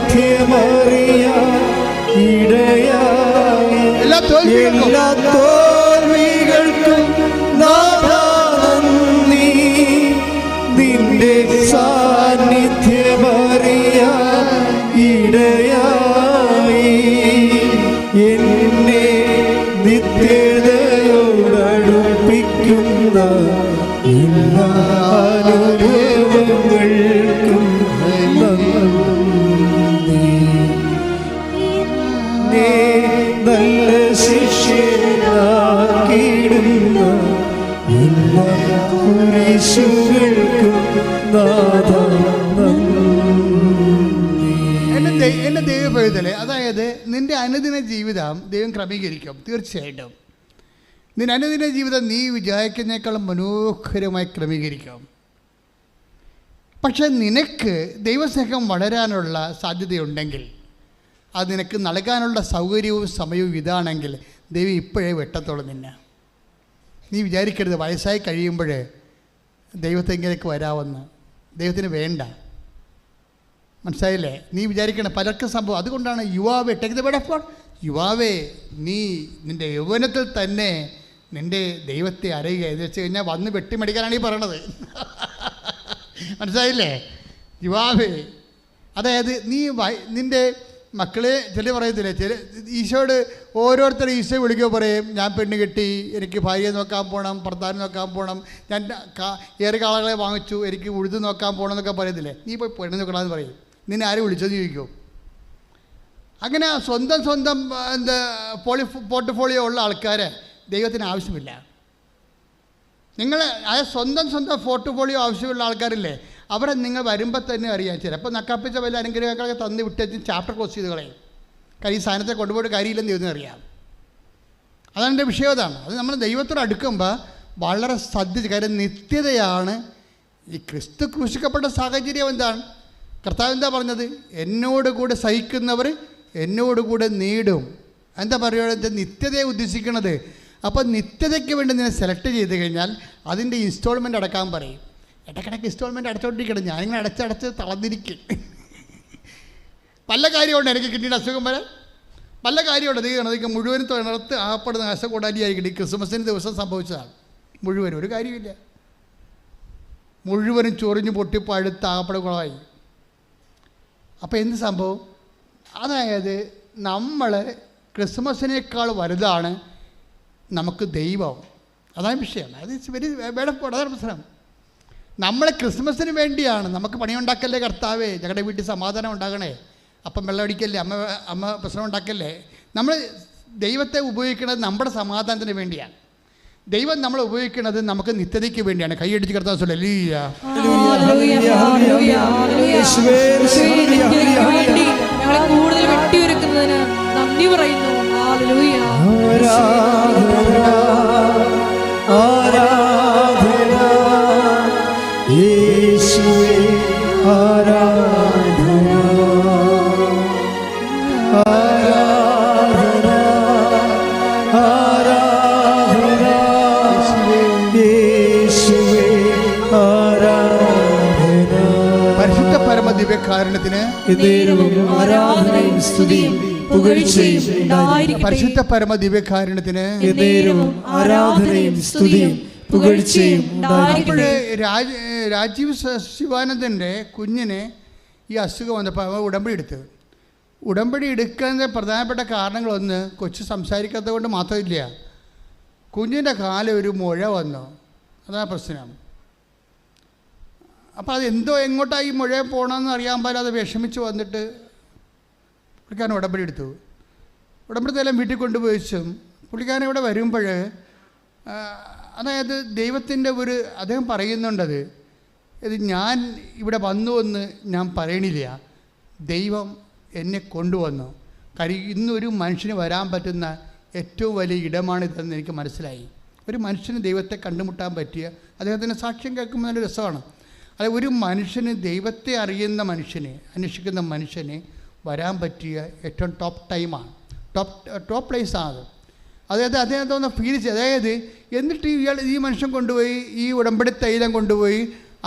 ഇടയായി. എല്ലാ തോൽവികൾക്കും നന്ദി. നിന്റെ സാന്നിധ്യമറിയാൻ ഇടയായി. എന്നെ നിത്യതയോടടുപ്പിക്കുന്ന എല്ലാ അനുഭവങ്ങൾക്കും നന്ദി. നല്ല ശിഷ്യനാക്കിയിടുന്ന എല്ലാ കുരിശുകൾക്കും എൻ്റെ ദൈവപൈതലെ, അതായത് നിൻ്റെ അനുദിന ജീവിതം ദൈവം ക്രമീകരിക്കും. തീർച്ചയായിട്ടും നിന്റെ അനുദിന ജീവിതം നീ വിചാരിക്കുന്നതിനേക്കാളും മനോഹരമായി ക്രമീകരിക്കും. പക്ഷെ നിനക്ക് ദൈവസ്നേഹം വളരാനുള്ള സാധ്യതയുണ്ടെങ്കിൽ അത് നിനക്ക് നൽകാനുള്ള സൗകര്യവും സമയവും ഇതാണെങ്കിൽ ദൈവം ഇപ്പോഴേ വെട്ടത്തോളം നിന്നെ. നീ വിചാരിക്കരുത് വയസ്സായി കഴിയുമ്പോൾ ദൈവത്തെങ്കിലേക്ക് വരാമെന്ന്. ദൈവത്തിന് വേണ്ട, മനസ്സിലായില്ലേ? നീ വിചാരിക്കണം പലർക്കും സംഭവം. അതുകൊണ്ടാണ് യുവാവേ, take the word of God, യുവാവേ നീ നിൻ്റെ യൗവനത്തിൽ തന്നെ നിൻ്റെ ദൈവത്തെ അറിയുക എന്ന് വെച്ച് കഴിഞ്ഞാൽ വന്ന് വെട്ടിമടിക്കാനാണ് ഈ പറയണത്. മനസ്സിലായില്ലേ? യുവാവേ, അതായത് നീ നിൻ്റെ മക്കളെ ചില പറയത്തില്ലേ, ചില ഈശോയോട് ഓരോരുത്തരും ഈശോ വിളിക്കുക പറയും, ഞാൻ പെണ്ണ് കെട്ടി, എനിക്ക് ഭാര്യയെ നോക്കാൻ പോകണം, ഭർത്താവിനെ നോക്കാൻ പോകണം, ഞാൻ ഏറെ കാളകളെ വാങ്ങിച്ചു, എനിക്ക് ഉഴുത് നോക്കാൻ പോകണം എന്നൊക്കെ പറയത്തില്ലേ. നീ പോയി പെണ്ണ് നോക്കണമെന്ന് പറയും. നിന്നെ ആരും വിളിച്ചെന്ന് ചോദിക്കും. അങ്ങനെ സ്വന്തം എന്താ പോർട്ട്ഫോളിയോ ഉള്ള ആൾക്കാരെ ദൈവത്തിന് ആവശ്യമില്ല. നിങ്ങൾ ആ സ്വന്തം പോർട്ട്ഫോളിയോ ആവശ്യമുള്ള ആൾക്കാരില്ലേ, അവരെ നിങ്ങൾ വരുമ്പോൾ തന്നെ അറിയാം. ചിലപ്പോൾ നക്കാപ്പിച്ച വല്ല അനുഗ്രഹങ്ങളൊക്കെ തന്ന് വിട്ടേച്ച് ചാപ്റ്റർ ക്ലോസ് ചെയ്ത് കളയും. കാര്യം ഈ സാധനത്തെ കൊണ്ടുപോയിട്ട് കാര്യമില്ലെന്ന് ദൈവത്തിന് അറിയാം. അതാണ് എൻ്റെ വിഷയം. അതാണ് അത് നമ്മൾ ദൈവത്തോട് അടുക്കുമ്പോൾ വളരെ ശ്രദ്ധിച്ച്. കാര്യം നിത്യതയാണ്. ഈ ക്രിസ്തു ക്രൂശിക്കപ്പെട്ട സാഹചര്യം എന്താണ്? കർത്താവ് എന്താ പറഞ്ഞത്? എന്നോട് കൂടെ സഹിക്കുന്നവർ എന്നോട് കൂടെ നേടും. എന്താ പറയുക? നിത്യതയെ ഉദ്ദേശിക്കുന്നത്. അപ്പോൾ നിത്യതയ്ക്ക് വേണ്ടി നിന്നെ സെലക്ട് ചെയ്ത് കഴിഞ്ഞാൽ അതിൻ്റെ ഇൻസ്റ്റാൾമെൻറ്റ് അടക്കാൻ പറയും. ഇടയ്ക്കിടയ്ക്ക് ഇൻസ്റ്റാൾമെൻറ്റ് അടച്ചുകൊണ്ടിരിക്കണം. ഞാനിങ്ങനെ അടച്ചടച്ച് തളർന്നിരിക്കും. പല കാര്യമുണ്ട് എനിക്ക് കിട്ടിയ അസുഖം വരെ, പല കാര്യമുണ്ട്. അതൊക്കെ മുഴുവനും തൊഴിലത്ത് ആപ്പെടുന്ന നാശക്കൂടാലിയായിരിക്കും. ഈ ക്രിസ്മസിന് ദിവസം സംഭവിച്ചതാണ്. മുഴുവനും ഒരു കാര്യമില്ല. മുഴുവനും ചൊറിഞ്ഞ് പൊട്ടിപ്പഴുത്ത് ആകപ്പെടെ കുളമായി. അപ്പോൾ എന്ത് സംഭവം? അതായത് നമ്മൾ ക്രിസ്മസിനേക്കാൾ വലുതാണ് നമുക്ക് ദൈവം. അതാണ് വിഷയം. അത് വെരി അതാണ് പ്രശ്നം. നമ്മൾ ക്രിസ്മസിന് വേണ്ടിയാണ്. നമുക്ക് പണിയുണ്ടാക്കല്ലേ കർത്താവേ, ഞങ്ങളുടെ വീട്ടിൽ സമാധാനം ഉണ്ടാകണേ, അപ്പം വെള്ളമടിക്കല്ലേ, അമ്മ പ്രശ്നം ഉണ്ടാക്കല്ലേ. നമ്മൾ ദൈവത്തെ ഉപയോഗിക്കുന്നത് നമ്മുടെ സമാധാനത്തിന് വേണ്ടിയാണ്. ദൈവം നമ്മളെ ഉപയോഗിക്കുന്നത് നമുക്ക് നിത്യതയ്ക്ക് വേണ്ടിയാണ്. കൈയടിച്ച് കർത്താവ് ഹല്ലേലൂയ. കൂടുതൽ വെട്ടിയൊരുക്കുന്നതിന് നന്ദി പറയുന്നു. ഹല്ലേലൂയ. ആരാധന യേശുവേ, ആരാധന ആരാധന ആരാധന യേശുവേ, ആരാധന. പരിശുദ്ധ പരമ ദിവ്യകാരുണ്യത്തിന് ആരാധനയും സ്തുതിയും പുകഴ്ചയും ഉണ്ടായിരിക്കട്ടെ. പരിശുദ്ധ പരമ ദിവ്യകാരുണ്യത്തിന് ആരാധനയും സ്തുതിയും പുകഴ്ചയും ഉണ്ടായിരിക്കട്ടെ. രാജീവ് ശിവാനന്ദൻ്റെ കുഞ്ഞിന് ഈ അസുഖം വന്നപ്പോൾ അവൻ ഉടമ്പടി എടുത്തത്. ഉടമ്പടി എടുക്കുന്നതിൻ്റെ പ്രധാനപ്പെട്ട കാരണങ്ങളൊന്ന്, കൊച്ചു സംസാരിക്കാത്തത് കൊണ്ട് മാത്രമില്ല, കുഞ്ഞിൻ്റെ കാലിൽ ഒരു മുഴ വന്നു. അതാണ് പ്രശ്നം. അപ്പോൾ അതെന്തോ എങ്ങോട്ടായി മുഴ പോകണമെന്ന് അറിയാൻ പാടില്ലാതെ വിഷമിച്ച് വന്നിട്ട് പുള്ളിക്കാരൻ ഉടമ്പടി എടുത്തു. ഉടമ്പടിത്തെല്ലാം വീട്ടിൽ കൊണ്ടുപോയി വെച്ചും പുള്ളിക്കാരൻ ഇവിടെ വരുമ്പോൾ അതായത് ദൈവത്തിൻ്റെ അദ്ദേഹം പറയുന്നുണ്ടത്, ഇത് ഞാൻ ഇവിടെ വന്നു എന്ന് ഞാൻ പറയണില്ല, ദൈവം എന്നെ കൊണ്ടുവന്നു. കാര്യം ഇന്നൊരു മനുഷ്യന് വരാൻ പറ്റുന്ന ഏറ്റവും വലിയ ഇടമാണിതെന്ന് എനിക്ക് മനസ്സിലായി. ഒരു മനുഷ്യന് ദൈവത്തെ കണ്ടുമുട്ടാൻ പറ്റിയ, അദ്ദേഹത്തിൻ്റെ സാക്ഷ്യം കേൾക്കുമ്പോൾ നല്ല രസമാണ്. അത് ഒരു മനുഷ്യന്, ദൈവത്തെ അറിയുന്ന മനുഷ്യന്, അന്വേഷിക്കുന്ന മനുഷ്യന് വരാൻ പറ്റിയ ഏറ്റവും ടോപ്പ് ടൈമാണ്, ടോപ്പ് പ്ലേസാണ് അത്. അതായത് അദ്ദേഹത്തെ ഒന്ന് ഫീൽ ചെയ്ത്, അതായത് എന്നിട്ട് ഈ മനുഷ്യൻ കൊണ്ടുപോയി ഈ ഉടമ്പടി തൈലം കൊണ്ടുപോയി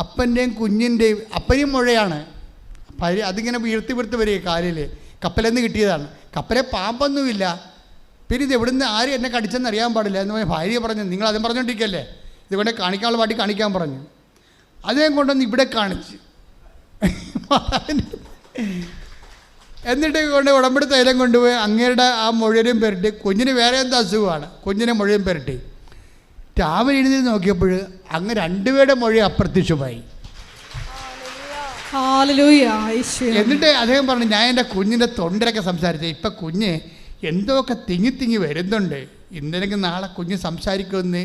അപ്പൻ്റെയും കുഞ്ഞിൻ്റെയും, അപ്പനെയും മുഴയാണ്, അതിങ്ങനെ വീർത്തി വരിക കാലിൽ, കപ്പലെന്ന് കിട്ടിയതാണ്. കപ്പലെ പാമ്പൊന്നുമില്ല. പിന്നെ ഇത് എവിടുന്ന് ആരും എന്നെ കടിച്ചെന്ന് അറിയാൻ പാടില്ല എന്ന് പറഞ്ഞ ഭാര്യ പറഞ്ഞു. നിങ്ങൾ അതും പറഞ്ഞുകൊണ്ടിരിക്കല്ലേ, ഇതുകൊണ്ട് കാണിക്കാനുള്ള പാട്ടി കാണിക്കാൻ പറഞ്ഞു. അദ്ദേഹം കൊണ്ടുവന്ന് ഇവിടെ കാണിച്ച് എന്നിട്ട് കൊണ്ട് ഉടമ്പടി തൈലം കൊണ്ടുപോയി അങ്ങേരുടെ ആ മുഴയും പെരട്ടി, കുഞ്ഞിന് വേറെ എന്താ അസുഖമാണ്, കുഞ്ഞിനെ മുഴയും പെരട്ടി. രാവിലെ എഴുതി നോക്കിയപ്പോൾ അങ്ങ് രണ്ടുപേരുടെ മുഴ അപ്രത്യക്ഷമായി. എന്നിട്ട് അദ്ദേഹം പറഞ്ഞു, ഞാൻ എൻ്റെ കുഞ്ഞിൻ്റെ തൊണ്ടരൊക്കെ സംസാരിച്ചത്, ഇപ്പം കുഞ്ഞ് എന്തൊക്കെ തിങ്ങി വരുന്നുണ്ട്, ഇന്നലെങ്കിൽ നാളെ കുഞ്ഞ് സംസാരിക്കുമെന്ന്,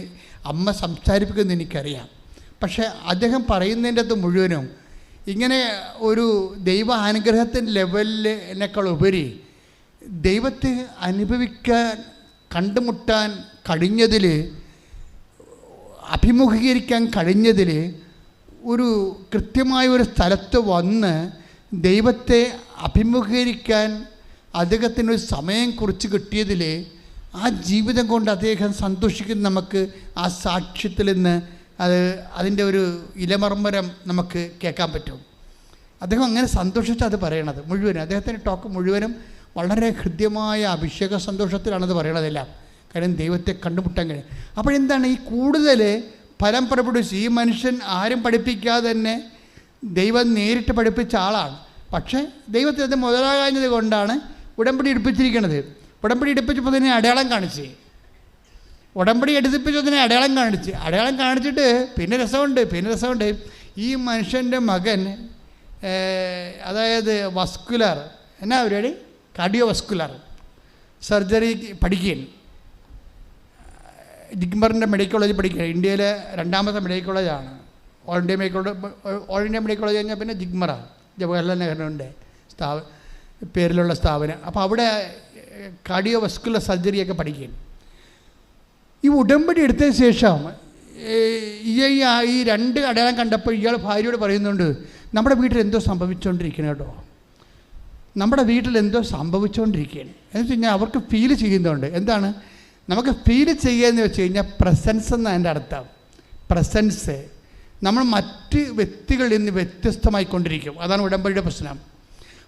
അമ്മ സംസാരിപ്പിക്കുമെന്ന് എനിക്കറിയാം. പക്ഷേ അദ്ദേഹം പറയുന്നതിൻ്റെ അകത്ത് മുഴുവനും ഇങ്ങനെ ഒരു ദൈവ അനുഗ്രഹത്തിൻ്റെ ലെവലിനേക്കാൾ ഉപരി ദൈവത്തെ അനുഭവിക്കാൻ, കണ്ടുമുട്ടാൻ കഴിഞ്ഞതിൽ, അഭിമുഖീകരിക്കാൻ കഴിഞ്ഞതിൽ, ഒരു കൃത്യമായ ഒരു സ്ഥലത്ത് വന്ന് ദൈവത്തെ അഭിമുഖീകരിക്കാൻ, അദ്ദേഹത്തിനൊരു സമയം കുറിച്ച് കിട്ടിയതിൽ ആ ജീവിതം കൊണ്ട് അദ്ദേഹം സന്തോഷിക്കുന്ന നമുക്ക് ആ സാക്ഷ്യത്തിൽ നിന്ന് അതിൻ്റെ ഒരു ഇലമർമ്മരം നമുക്ക് കേൾക്കാൻ പറ്റും. അദ്ദേഹം അങ്ങനെ സന്തോഷിച്ച് അത് പറയണത് മുഴുവനും, അദ്ദേഹത്തിൻ്റെ ടോക്ക് മുഴുവനും വളരെ ഹൃദ്യമായ അഭിഷേക സന്തോഷത്തിലാണത് പറയണതെല്ലാം. കാര്യം ദൈവത്തെ കണ്ടുമുട്ടാൻ കഴിയും. അപ്പോഴെന്താണ് ഈ കൂടുതൽ ഫലം പുറപ്പെടുവിച്ച് ഈ മനുഷ്യൻ ആരും പഠിപ്പിക്കാതെ തന്നെ ദൈവം നേരിട്ട് പഠിപ്പിച്ച ആളാണ്. പക്ഷേ ദൈവത്തിന് മുതലാകാഞ്ഞത് കൊണ്ടാണ് ഉടമ്പടി എടുപ്പിച്ചിരിക്കുന്നത്. ഉടമ്പടി എടുപ്പിച്ചപ്പോൾ തന്നെ അടയാളം കാണിച്ച്, ഉടമ്പടി എടുപ്പിച്ചതിനെ അടയാളം കാണിച്ചിട്ട് പിന്നെ രസമുണ്ട്. ഈ മനുഷ്യൻ്റെ മകൻ അതായത് വസ്കുലർ എന്നാ പരിപാടി, കാർഡിയോ വസ്കുലർ സർജറി പഠിക്കുകയാണ്. ജിഗ്മറിൻ്റെ മെഡിക്കൽ കോളേജ് പഠിക്കുക. ഇന്ത്യയിലെ 2ാമത്തെ മെഡിക്കൽ കോളേജാണ്. ഓൾ ഇന്ത്യ മെഡിക്കൽ കോളേജ് കഴിഞ്ഞാൽ പിന്നെ ജിഗ്മറാണ്, ജവഹർലാൽ നെഹ്റുവിൻ്റെ പേരിലുള്ള സ്ഥാപനം. അപ്പോൾ അവിടെ കാർഡിയോ വസ്കുലർ സർജറിയൊക്കെ പഠിക്കുകയാണ്. ഈ ഉടമ്പടി എടുത്തതിന് ശേഷം ഈ 2 അടയാളം കണ്ടപ്പോൾ ഇയാൾ ഭാര്യയോട് പറയുന്നുണ്ട്, നമ്മുടെ വീട്ടിൽ എന്തോ സംഭവിച്ചുകൊണ്ടിരിക്കണം കേട്ടോ, നമ്മുടെ വീട്ടിൽ എന്തോ സംഭവിച്ചുകൊണ്ടിരിക്കുകയാണ് എന്ന് വെച്ച് കഴിഞ്ഞാൽ അവർക്ക് ഫീൽ ചെയ്യുന്നുണ്ട്. എന്താണ് നമുക്ക് ഫീൽ ചെയ്യുകയെന്ന് വെച്ച് കഴിഞ്ഞാൽ പ്രസൻസ് എന്നാണ് എൻ്റെ അർത്ഥം. പ്രസൻസ് നമ്മൾ മറ്റ് വ്യക്തികളിൽ നിന്ന് വ്യത്യസ്തമായിക്കൊണ്ടിരിക്കും. അതാണ് ഉടമ്പടിയുടെ പ്രശ്നം.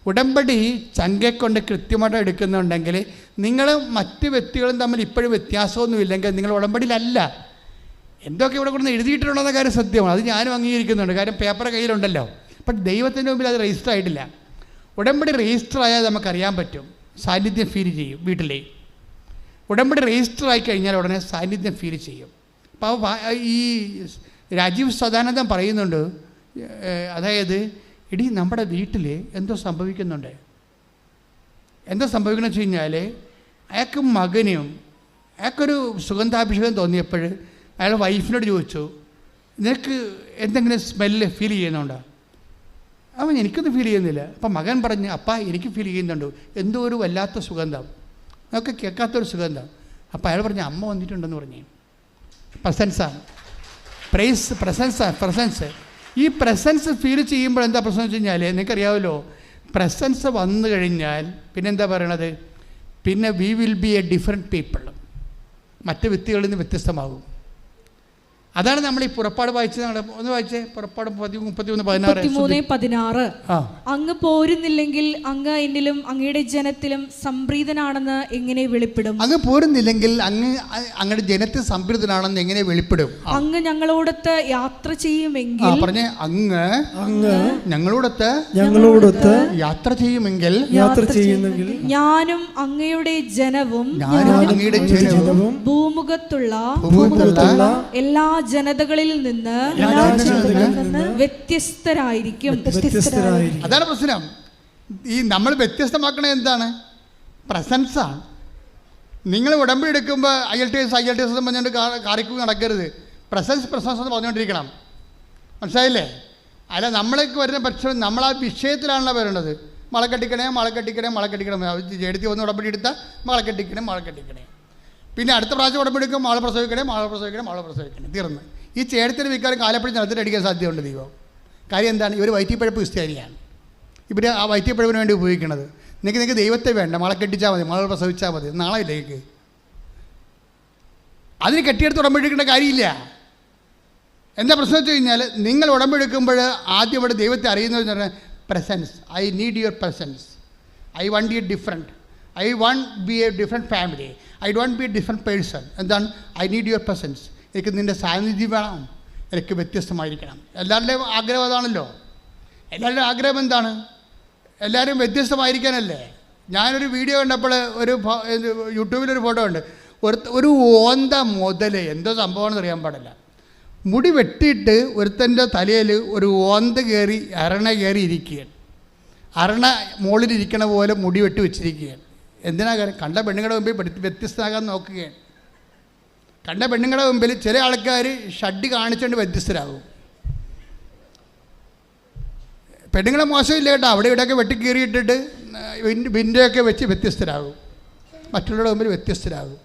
ഉടമ്പടി ചങ്കെക്കൊണ്ട് കൃത്യമായിട്ട് എടുക്കുന്നുണ്ടെങ്കിൽ നിങ്ങൾ മറ്റ് വ്യക്തികളും തമ്മിൽ ഇപ്പോഴും വ്യത്യാസമൊന്നുമില്ലെങ്കിൽ നിങ്ങൾ ഉടമ്പടിയിലല്ല. എന്തൊക്കെ ഇവിടെ കൊണ്ടു എഴുതിയിട്ടുണ്ടെന്ന കാര്യം സത്യമാണ്, അത് ഞാനും അംഗീകരിക്കുന്നുണ്ട്. കാര്യം പേപ്പർ കയ്യിലുണ്ടല്ലോ. പക്ഷെ ദൈവത്തിൻ്റെ മുമ്പിൽ അത് രജിസ്റ്റർ ആയിട്ടില്ല. ഉടമ്പടി രജിസ്റ്റർ ആയാൽ നമുക്കറിയാൻ പറ്റും, സാന്നിധ്യം ഫീൽ ചെയ്യും. വീട്ടിലെ ഉടമ്പടി രജിസ്റ്റർ ആയി കഴിഞ്ഞാൽ ഉടനെ സാന്നിധ്യം ഫീൽ ചെയ്യും. അപ്പോൾ ഈ രാജീവ് സദാനന്ദൻ പറയുന്നുണ്ട്, അതായത് ഇടീ നമ്മുടെ വീട്ടിൽ എന്തോ സംഭവിക്കുന്നുണ്ട്. എന്താ സംഭവിക്കണമെന്ന് വെച്ച് കഴിഞ്ഞാൽ അയാൾക്ക് മകനും അയാൾക്കൊരു സുഗന്ധാഭിഷേകം തോന്നിയപ്പോൾ അയാൾ വൈഫിനോട് ചോദിച്ചു, നിനക്ക് എന്തെങ്കിലും സ്മെല്ല് ഫീൽ ചെയ്യുന്നുണ്ടോ? അവൻ എനിക്കൊന്നും ഫീൽ ചെയ്യുന്നില്ല. അപ്പം മകൻ പറഞ്ഞ്, അപ്പാ എനിക്ക് ഫീൽ ചെയ്യുന്നുണ്ട്, എന്തോ ഒരു വല്ലാത്ത സുഗന്ധം, നമുക്ക് കേൾക്കാത്തൊരു സുഗന്ധം. അപ്പോൾ അയാൾ പറഞ്ഞ് അമ്മ വന്നിട്ടുണ്ടെന്ന് പറഞ്ഞ്. പ്രസൻസാണ്, പ്രസൻസ്. ഈ പ്രസൻസ് ഫീൽ ചെയ്യുമ്പോൾ എന്താ പ്രശ്നം വെച്ച് കഴിഞ്ഞാൽ നിങ്ങൾക്കറിയാമല്ലോ, പ്രസൻസ് വന്നു കഴിഞ്ഞാൽ പിന്നെ എന്താ പറയണത്, പിന്നെ we will be a different people, മറ്റ് വ്യക്തികളിൽ നിന്ന് വ്യത്യസ്തമാകും. അതാണ് നമ്മൾ ഈ പുറപ്പാട് വായിച്ചത്. ഒന്ന് വായിച്ചേ, പുറപ്പാട് 33:16. അങ്ങ് പോരുന്നില്ലെങ്കിൽ അങ്ങ് എന്നിലും അങ്ങയുടെ ജനത്തിലും സംപ്രീതനാണെന്ന് എങ്ങനെ വെളിപ്പെടും? അങ്ങ് പോരുന്നില്ലെങ്കിൽ അങ്ങയുടെ ജനത്തിൽ സംപ്രീതനാണെന്ന് എങ്ങനെ വെളിപ്പെടും? അങ്ങ് ഞങ്ങളോടൊത്ത് യാത്ര ചെയ്യുമെങ്കിൽ, പറഞ്ഞേ, അങ്ങ് ഞങ്ങളോടൊത്ത് യാത്ര ചെയ്യുമെങ്കിൽ ഞാനും അങ്ങയുടെ ജനവും ഭൂമുഖത്തുള്ള എല്ലാ ജനതകളിൽ നിന്ന് വ്യത്യസ്തരായിരിക്കും. അതാണ് പ്രശ്നം. ഈ നമ്മൾ വ്യത്യസ്തമാക്കണത് എന്താണ്? പ്രസൻസാണ്. നിങ്ങൾ ഉടമ്പടി എടുക്കുമ്പോൾ IELTS പറഞ്ഞുകൊണ്ട് കാറിക്കും നടക്കരുത്. പ്രസൻസ് എന്ന് പറഞ്ഞുകൊണ്ടിരിക്കണം. മനസ്സിലായില്ലേ? അല്ല, നമ്മൾക്ക് വരുന്ന പ്രശ്നം നമ്മൾ ആ വിഷയത്തിലാണല്ലോ വരേണ്ടത്. മള കെട്ടിക്കണേ എടുത്തി വന്ന് ഉടമ്പടി എടുത്താൽ മള കെട്ടിക്കണേ. പിന്നെ അടുത്ത പ്രാവശ്യം ഉടമ്പെടുക്കും മാള പ്രസവിക്കണേ, തീർന്ന്. ഈ ചേടത്തിന് മിക്കാലും കാലപ്പഴി നിലത്തിൽ അടിക്കാൻ സാധ്യതയുണ്ട് ദൈവം. കാര്യം എന്താണ്? ഇവർ വയറ്റിപ്പഴപ്പ് ക്രിസ്ത്യാനിയാണ്. ഇവർ ആ വയറ്റിപ്പഴപ്പിന് വേണ്ടി ഉപയോഗിക്കുന്നത്. നിങ്ങൾക്ക് ദൈവത്തെ വേണ്ട, മള കെട്ടിച്ചാൽ മതി, മള പ്രസവിച്ചാൽ മതി, നാളെ ഇല്ലേക്ക് അതിന് കെട്ടിയെടുത്ത് ഉടമ്പെടുക്കേണ്ട കാര്യമില്ല. എന്താ പ്രശ്നം വെച്ച് കഴിഞ്ഞാൽ, നിങ്ങൾ ഉടമ്പെടുക്കുമ്പോൾ ആദ്യം ഇവിടെ ദൈവത്തെ അറിയുന്നതെന്ന് പറഞ്ഞാൽ presence. I need your presence. I want you different. I want be a different family. I don't be a different person. എന്താണ്? I need your presence. എനിക്ക് നിൻ്റെ സാന്നിധ്യം വേണം, എനിക്ക് വ്യത്യസ്തമായിരിക്കണം. എല്ലാവരുടെയും ആഗ്രഹം അതാണല്ലോ. എല്ലാവരുടെയും ആഗ്രഹം എന്താണ്? എല്ലാവരും വ്യത്യസ്തമായിരിക്കാനല്ലേ. ഞാനൊരു വീഡിയോ കണ്ടപ്പോൾ യൂട്യൂബിലൊരു ഫോട്ടോ ഉണ്ട്. ഒരു ഓന്ത മുതൽ എന്തോ സംഭവമാണെന്ന് അറിയാൻ പാടില്ല. മുടി വെട്ടിയിട്ട് ഒരുത്തൻ്റെ തലയിൽ ഒരു ഓന്ത കയറി അരണ കയറി ഇരിക്കുകയാണ്. അരണ മുകളിലിരിക്കണ പോലെ മുടി വെട്ടി വെച്ചിരിക്കുകയാണ്. എന്തിനാ കാര്യം? കണ്ട പെണ്ണുങ്ങളുടെ മുമ്പിൽ വ്യത്യസ്തനാകാൻ നോക്കുകയാണ്. കണ്ട പെണ്ണുങ്ങളുടെ മുമ്പിൽ ചില ആൾക്കാർ ഷഡ് കാണിച്ചുകൊണ്ട് വ്യത്യസ്തരാകും. പെണ്ണുങ്ങളെ മോശമില്ല കേട്ടോ, അവിടെ ഇവിടെയൊക്കെ വെട്ടിക്കീറിയിട്ടിട്ട് വിൻഡോയൊക്കെ വെച്ച് വ്യത്യസ്തരാകും, മറ്റുള്ളവരുടെ മുമ്പിൽ വ്യത്യസ്തരാകും.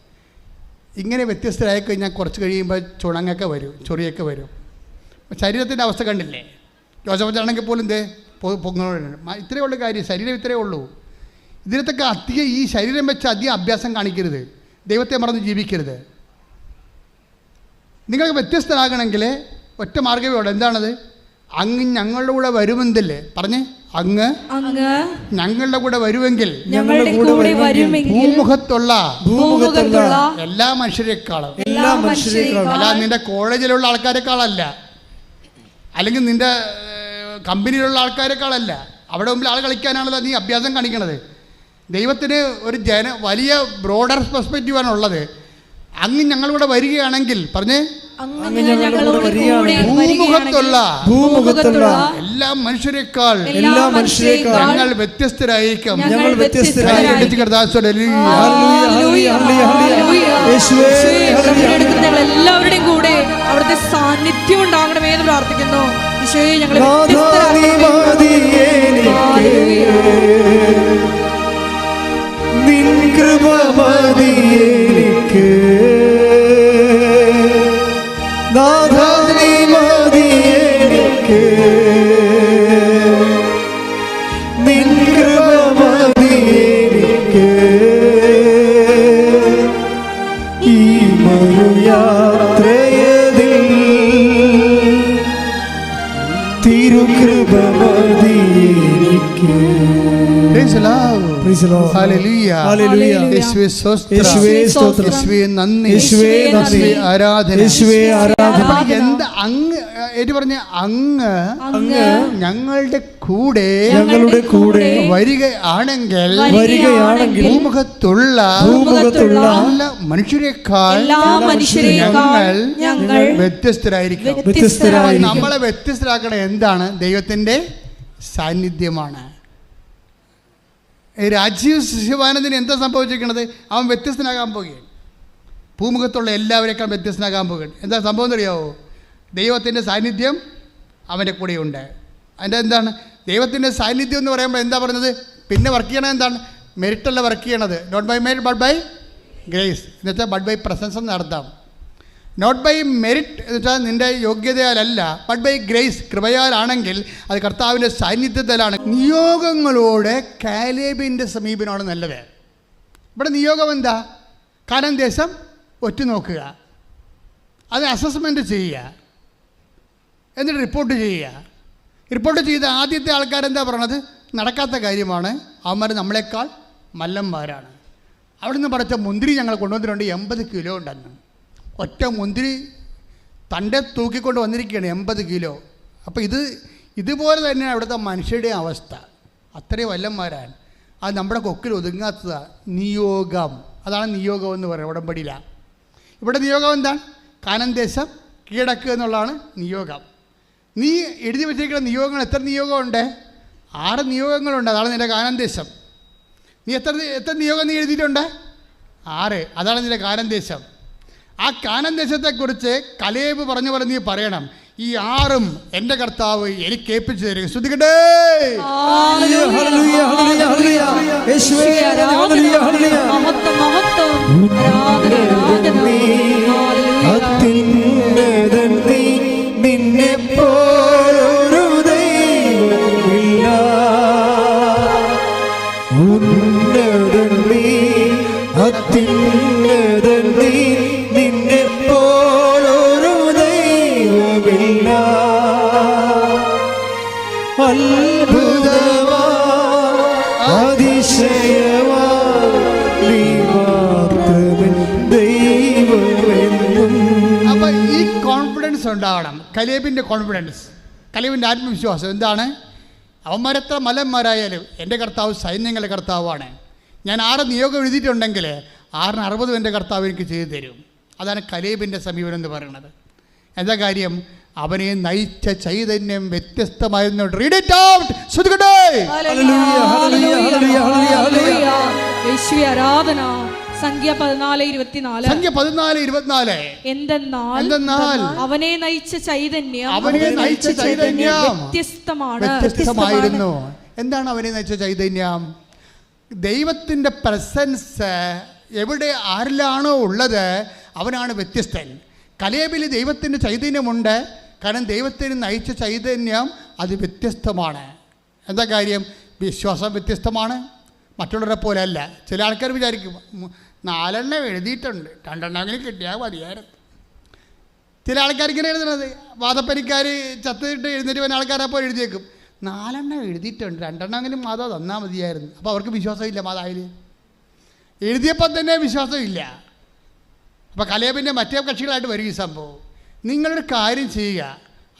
ഇങ്ങനെ വ്യത്യസ്തരായി കഴിഞ്ഞാൽ കുറച്ച് കഴിയുമ്പോൾ ചുണങ്ങൊക്കെ വരും, ചൊറിയൊക്കെ വരും. ശരീരത്തിൻ്റെ അവസ്ഥ കണ്ടില്ലേ? ജോസഫച്ചാണെങ്കിൽ പോലും പൊങ്ങുന്നുണ്ട്. ഇത്രയേ ഉള്ളൂ കാര്യം, ശരീരം ഇത്രയേ ഉള്ളൂ. ഇതിനകത്തൊക്കെ അധികം ഈ ശരീരം വെച്ച് അധികം അഭ്യാസം കാണിക്കരുത്. ദൈവത്തെ മറന്ന് ജീവിക്കരുത്. നിങ്ങൾക്ക് വ്യത്യസ്തരാകണമെങ്കിൽ ഒറ്റ മാർഗ്ഗമേ ഉള്ളൂ. എന്താണത്? അങ്ങ് ഞങ്ങളുടെ കൂടെ വരുമെന്നല്ലേ പറഞ്ഞേ? അങ്ങ് ഞങ്ങളുടെ കൂടെ വരുമെങ്കിൽ ഭൂമുഖത്തുള്ള എല്ലാ മനുഷ്യരെക്കാളും, അല്ല നിന്റെ കോളേജിലുള്ള ആൾക്കാരെക്കാളല്ല, അല്ലെങ്കിൽ നിന്റെ കമ്പനിയിലുള്ള ആൾക്കാരെക്കാളല്ല. അവിടെ മുമ്പിൽ ആൾ കളിക്കാനാണല്ലോ നീ അഭ്യാസം കാണിക്കണത്. ദൈവത്തിന് ഒരു വലിയ ബ്രോഡർ പെർസ്പെക്റ്റീവാണ് ഉള്ളത്. അങ്ങ് ഞങ്ങളിവിടെ വരികയാണെങ്കിൽ പറഞ്ഞേ, ഭൂമുഖത്തുള്ള എല്ലാ മനുഷ്യരെക്കാൾ ഞങ്ങൾ വ്യത്യസ്തരായിരിക്കും. എല്ലാവരുടെയും കൂടെ അവിടുത്തെ സാന്നിധ്യം ഉണ്ടാകണമേ എന്ന് പ്രാർത്ഥിക്കുന്നു. ഈശോയെ ഞങ്ങൾ എന്താ അങ്ങ് ഏറ്റു പറഞ്ഞ അങ്ങ് ഞങ്ങളുടെ കൂടെ വരികയാണെങ്കിൽ ഭൂമുഖത്തുള്ള എല്ലാ മനുഷ്യരെക്കാൾ ഞങ്ങൾ വ്യത്യസ്തരായിരിക്കും. നമ്മളെ വ്യത്യസ്തരാക്കണ എന്താണ്? ദൈവത്തിന്റെ സാന്നിധ്യമാണ്. രാജീവ് ശിവാനന്ദന് എന്താ സംഭവിച്ചിരിക്കുന്നത്? അവൻ വ്യത്യസ്തനാകാൻ പോകുകയാണ്. ഭൂമുഖത്തുള്ള എല്ലാവരേക്കാൾ വ്യത്യസ്തനാകാൻ പോകുകയാണ്. എന്താ സംഭവം എന്നറിയാവോ? ദൈവത്തിൻ്റെ സാന്നിധ്യം അവൻ്റെ കൂടെയുണ്ട്. അതിൻ്റെ എന്താണ്? ദൈവത്തിൻ്റെ സാന്നിധ്യം എന്ന് പറയുമ്പോൾ എന്താ പറയുന്നത്? പിന്നെ വർക്ക് ചെയ്യണത് എന്താണ്? മെറിറ്റല്ല വർക്ക് ചെയ്യണത്. Not by merit but by grace എന്ന് വെച്ചാൽ ബട്ട് ബൈ പ്രസൻസ് എന്ന് നടത്താം. നോട്ട് ബൈ മെറിറ്റ് എന്ന് വെച്ചാൽ നിൻ്റെ യോഗ്യതയാലല്ല, ബട്ട് ബൈ ഗ്രേസ് കൃപയാലാണെങ്കിൽ അത് കർത്താവിൻ്റെ സാന്നിധ്യത്തിലാണ്. നിയോഗങ്ങളോട് കാലേബിൻ്റെ സമീപനമാണ് നല്ലത്. ഇവിടെ നിയോഗം എന്താ? കാനാൻ ദേശം ഒറ്റുനോക്കുക, അത് അസസ്മെൻറ്റ് ചെയ്യുക, എന്നിട്ട് റിപ്പോർട്ട് ചെയ്യുക. റിപ്പോർട്ട് ചെയ്ത ആദ്യത്തെ ആൾക്കാരെന്താ പറയണത്? നടക്കാത്ത കാര്യമാണ്, അവന്മാർ നമ്മളെക്കാൾ മല്ലന്മാരാണ്. അവിടെ നിന്ന് പഠിച്ച മുന്തിരി ഞങ്ങൾ കൊണ്ടുവന്നിട്ടുണ്ട്, 80 കിലോ ഉണ്ടെന്ന്. ഒറ്റ മുന്തിരി തൻ്റെ തൂക്കിക്കൊണ്ട് വന്നിരിക്കുകയാണ് 80 കിലോ. അപ്പോൾ ഇതുപോലെ തന്നെയാണ് അവിടുത്തെ മനുഷ്യരുടെ അവസ്ഥ. അത്രയും വല്ലന്മാരാണ്. അത് നമ്മുടെ കൊക്കിൽ ഒതുങ്ങാത്തതാണ്. നിയോഗം, അതാണ് നിയോഗം എന്ന് പറയുന്നത് ഉടമ്പടിയിലാണ്. ഇവിടെ നിയോഗം എന്താണ്? കാനാൻ ദേശം കീഴടക്കുക എന്നുള്ളതാണ് നിയോഗം. നീ എഴുതി വെച്ചിരിക്കുന്ന നിയോഗങ്ങൾ എത്ര നിയോഗമുണ്ട്? 6 നിയോഗങ്ങളുണ്ട്. അതാണ് നിൻ്റെ കാനാൻ ദേശം. നീ എത്ര നിയോഗം നീ എഴുതിയിട്ടുണ്ട്? 6. അതാണ് നിൻ്റെ കാനാൻ ദേശം. ആ കാനാൻ ദേശത്തെക്കുറിച്ച് കലേബ് പറഞ്ഞ പോലെ നീ പറയണം, ഈ 6ഉം എൻ്റെ കർത്താവ് എനിക്ക് ഏൽപ്പിച്ചു തരിക. ശ്രദ്ധിക്കട്ടെ. അപ്പൊ ഈ കോൺഫിഡൻസ് ഉണ്ടാവണം. കലേബിൻ്റെ കോൺഫിഡൻസ്, കലേബിൻ്റെ ആത്മവിശ്വാസം എന്താണ്? അവന്മാരെത്ര മലന്മാരായാലും എൻ്റെ കർത്താവ് സൈന്യങ്ങളുടെ കർത്താവാണ്. ഞാൻ 6 നിയോഗം എഴുതിയിട്ടുണ്ടെങ്കിൽ 6ന് 60 എൻ്റെ കർത്താവ് എനിക്ക് ചെയ്തു തരും. അതാണ് കലേബിൻ്റെ സമീപനം എന്ന് പറയുന്നത്. എന്താ കാര്യം? അവനെ നയിച്ച ചൈതന്യം വ്യത്യസ്തമായിരുന്നു. Read it out. സംഖ്യ 14:24 എന്തെന്നാൽ അവനെ നയിച്ച ചൈതന്യം വ്യത്യസ്തമായിരുന്നു. എന്താണ് അവനെ നയിച്ച ചൈതന്യം? ദൈവത്തിൻ്റെ പ്രസൻസ് എവിടെ ആരിലാണോ ഉള്ളത് അവനാണ് വ്യത്യസ്തൻ. കലേബിൽ ദൈവത്തിൻ്റെ ചൈതന്യമുണ്ട്. കാരണം ദൈവത്തിന് നയിച്ച ചൈതന്യം അത് വ്യത്യസ്തമാണ്. എന്താ കാര്യം? വിശ്വാസം വ്യത്യസ്തമാണ്, മറ്റുള്ളവരെ പോലെ അല്ല. ചില ആൾക്കാർ വിചാരിക്കും 4 എഴുതിയിട്ടുണ്ട്, 2 കിട്ടിയാൽ മതിയായിരുന്നു. ചില ആൾക്കാർ ഇങ്ങനെ എഴുതുന്നത്, വാദപ്പനിക്കാർ ചത്തിട്ട് എഴുന്നേറ്റ് വന്ന ആൾക്കാരപ്പോൾ എഴുതിയേക്കും 4 എഴുതിയിട്ടുണ്ട്, 2 മാതാവ് തന്നാൽ മതിയായിരുന്നു. അപ്പോൾ അവർക്ക് വിശ്വാസമില്ല മാതാവിൽ, എഴുതിയപ്പോൾ തന്നെ വിശ്വാസമില്ല. അപ്പോൾ കലേബിൻ്റെ മറ്റേ കക്ഷികളായിട്ട് വരും ഈ സംഭവം. നിങ്ങളൊരു കാര്യം ചെയ്യുക,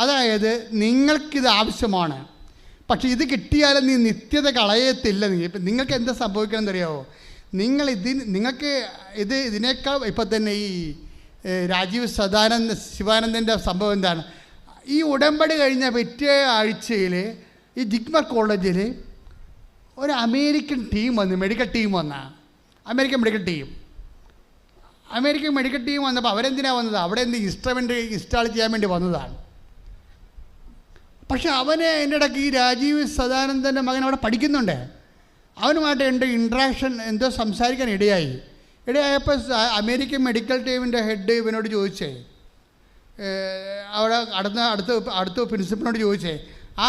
അതായത് നിങ്ങൾക്കിത് ആവശ്യമാണ്, പക്ഷേ ഇത് കിട്ടിയാലും നീ നിത്യത കളയത്തില്ല. ഇപ്പം നിങ്ങൾക്ക് എന്താ സംഭവിക്കണമെന്നറിയാമോ? നിങ്ങൾക്ക് ഇതിനേക്കാൾ ഇപ്പം തന്നെ ഈ രാജീവ് ശിവാനന്ദൻ്റെ സംഭവം എന്താണ്? ഈ ഉടമ്പടി കഴിഞ്ഞ പിറ്റേ ആഴ്ചയിൽ ഈ ജിഗ്മർ കോളേജിൽ ഒരു അമേരിക്കൻ ടീം വന്നു, medical team American medical team വന്നപ്പോൾ അവരെന്തിനാണ് വന്നത്? അവിടെ എന്ത് ഇൻസ്ട്രുമെൻ്റ് ഇൻസ്റ്റാൾ ചെയ്യാൻ വേണ്ടി വന്നതാണ്. പക്ഷെ അവന് എൻ്റെ ഇടയ്ക്ക് ഈ രാജീവ് സദാനന്ദൻ്റെ മകൻ അവിടെ പഠിക്കുന്നുണ്ട്. അവനുമായിട്ട് എൻ്റെ ഇൻട്രാക്ഷൻ എന്തോ സംസാരിക്കാൻ ഇടയായപ്പോൾ അമേരിക്കൻ മെഡിക്കൽ ടീമിൻ്റെ ഹെഡ് ഇവനോട് ചോദിച്ചേ, അവിടെ അടുത്ത പ്രിൻസിപ്പലിനോട് ചോദിച്ചേ, ആ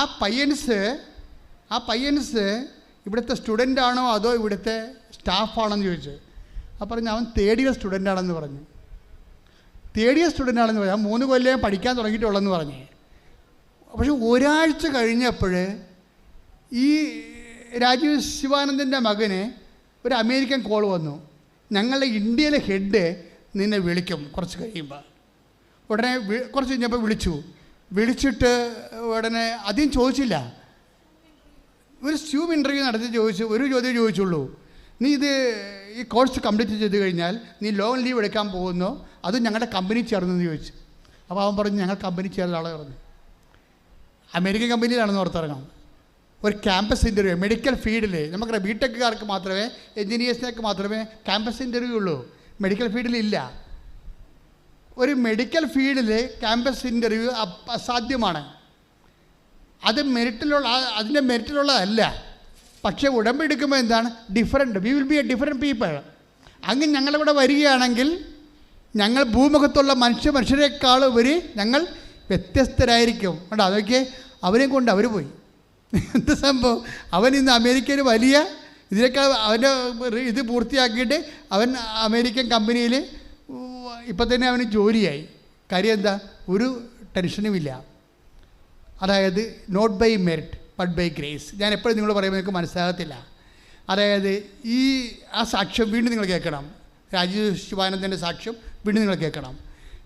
പയ്യൻസ് ഇവിടുത്തെ സ്റ്റുഡൻ്റാണോ അതോ ഇവിടുത്തെ സ്റ്റാഫാണെന്ന് ചോദിച്ചു. അപ്പോൾ പറഞ്ഞു അവൻ 3rd ഇയർ സ്റ്റുഡൻ്റാണെന്ന് പറഞ്ഞു. 3rd ഇയർ സ്റ്റുഡൻ്റാണെന്ന് പറഞ്ഞു. 3 കൊല്ലം പഠിക്കാൻ തുടങ്ങിയിട്ടുള്ളെന്ന് പറഞ്ഞു. പക്ഷെ ഒരാഴ്ച കഴിഞ്ഞപ്പോൾ ഈ രാജീവ് ശിവാനന്ദൻ്റെ മകന് ഒരു അമേരിക്കൻ കോൾ വന്നു, ഞങ്ങളുടെ ഇന്ത്യയിലെ ഹെഡ് നിന്നെ വിളിക്കും കുറച്ച് കഴിയുമ്പോൾ. ഉടനെ കുറച്ച് കഴിഞ്ഞപ്പോൾ വിളിച്ചിട്ട് ഉടനെ അധികം ചോദിച്ചില്ല, ഒരു സ്യൂം ഇൻ്റർവ്യൂ നടത്തി ഒരു ചോദ്യം ചോദിച്ചുള്ളൂ, നീ ഈ കോഴ്സ് കംപ്ലീറ്റ് ചെയ്ത് കഴിഞ്ഞാൽ നീ ലോങ് ലീവ് എടുക്കാൻ പോകുന്നോ അത് ഞങ്ങളുടെ കമ്പനി ചേർന്നെന്ന് ചോദിച്ചു. അപ്പോൾ അവൻ പറഞ്ഞു ഞങ്ങൾ കമ്പനി ചേർന്ന ആളെ പറഞ്ഞു. അമേരിക്കൻ കമ്പനിയിലാണെന്ന് ഓർത്തിറങ്ങാം. ഒരു ക്യാമ്പസ് ഇൻ്റർവ്യൂ മെഡിക്കൽ ഫീൽഡിൽ, നമുക്കറിയാം ബിടെക്കുകാർക്ക് മാത്രമേ, എൻജിനീയേഴ്സിനൊക്കെ മാത്രമേ ക്യാമ്പസ് ഇൻ്റർവ്യൂ ഉള്ളൂ, മെഡിക്കൽ ഫീൽഡിലില്ല. ഒരു മെഡിക്കൽ ഫീൽഡിൽ ക്യാമ്പസ് ഇൻ്റർവ്യൂ അസാധ്യമാണ്. അതിൻ്റെ മെറിറ്റിലുള്ളതല്ല. പക്ഷേ ഉടമ്പടി എടുക്കുമ്പോൾ എന്താണ് different, we will be a different people. അങ്ങനെ ഞങ്ങളിവിടെ വരികയാണെങ്കിൽ ഞങ്ങൾ ഭൂമുഖത്തുള്ള മനുഷ്യരെക്കാൾ ഉപരി ഞങ്ങൾ വ്യത്യസ്തരായിരിക്കും. കേട്ടോ, അതൊക്കെ അവരെയും കൊണ്ട് അവർ പോയി. എന്ത് സംഭവം, അവൻ ഇന്ന് അമേരിക്കയിൽ വലിയ ഇതിനേക്കാൾ അവൻ്റെ ഇത് പൂർത്തിയാക്കിയിട്ട് അവൻ അമേരിക്കൻ കമ്പനിയിൽ ഇപ്പം തന്നെ അവന് ജോലിയായി. കാര്യം എന്താ, ഒരു ടെൻഷനുമില്ല. അതായത് not by merit but by grace. ഞാൻ എപ്പോഴും നിങ്ങൾ പറയുമ്പോൾ നിങ്ങൾക്ക് മനസ്സിലാകത്തില്ല. അതായത് ആ സാക്ഷ്യം വീണ്ടും നിങ്ങൾ കേൾക്കണം, രാജീവ് ശിവാനന്ദൻ്റെ സാക്ഷ്യം വീണ്ടും നിങ്ങൾ കേൾക്കണം.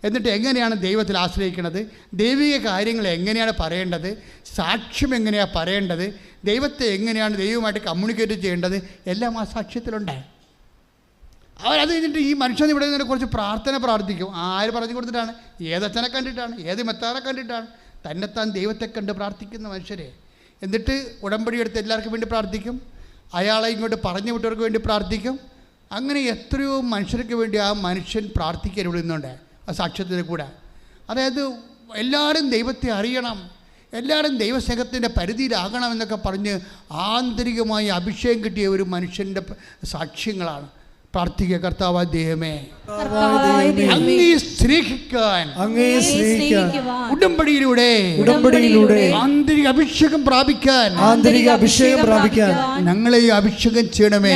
എന്നിട്ട് എങ്ങനെയാണ് ദൈവത്തിൽ ആശ്രയിക്കുന്നത്, ദൈവിക കാര്യങ്ങൾ എങ്ങനെയാണ് പറയേണ്ടത്, സാക്ഷ്യം എങ്ങനെയാണ് പറയേണ്ടത്, ദൈവത്തെ എങ്ങനെയാണ് ദൈവമായിട്ട് കമ്മ്യൂണിക്കേറ്റ് ചെയ്യേണ്ടത്, എല്ലാം ആ സാക്ഷ്യത്തിലുണ്ട്. അവരത് കഴിഞ്ഞിട്ട് ഈ മനുഷ്യൻ ഇവിടെ നിന്ന് കുറച്ച് പ്രാർത്ഥിക്കും. ആര് പറഞ്ഞു കൊടുത്തിട്ടാണ്? ഏതച്ഛനെ കണ്ടിട്ടാണ്, ഏത് മെത്താറെ കണ്ടിട്ടാണ്? തന്നെത്താൻ ദൈവത്തെ കണ്ട് പ്രാർത്ഥിക്കുന്ന മനുഷ്യരെ. എന്നിട്ട് ഉടമ്പടി എടുത്ത് എല്ലാവർക്കും വേണ്ടി പ്രാർത്ഥിക്കും, അയാളെ ഇങ്ങോട്ട് പറഞ്ഞു വിട്ടവർക്ക് വേണ്ടി പ്രാർത്ഥിക്കും. അങ്ങനെ എത്രയോ മനുഷ്യർക്ക് വേണ്ടി ആ മനുഷ്യൻ പ്രാർത്ഥിക്കാൻ ഇവിടെ നിന്നുണ്ട് ആ സാക്ഷ്യത്തിൽ കൂടെ. അതായത് എല്ലാവരും ദൈവത്തെ അറിയണം, എല്ലാവരും ദൈവസ്നേഹത്തിൻ്റെ പരിധിയിലാകണം എന്നൊക്കെ പറഞ്ഞ് ആന്തരികമായി അഭിഷേകം കിട്ടിയ ഒരു മനുഷ്യൻ്റെ സാക്ഷ്യങ്ങളാണ്. പ്രാർത്ഥിക്കുക, കർത്താവായ ദൈവമേ അങ്ങേ സ്നേഹിക്കാൻ ഉടമ്പടിയിലൂടെ ആന്തരിക അഭിഷേകം പ്രാപിക്കാൻ ഞങ്ങളെ അഭിഷേകം ചെയ്യണമേ.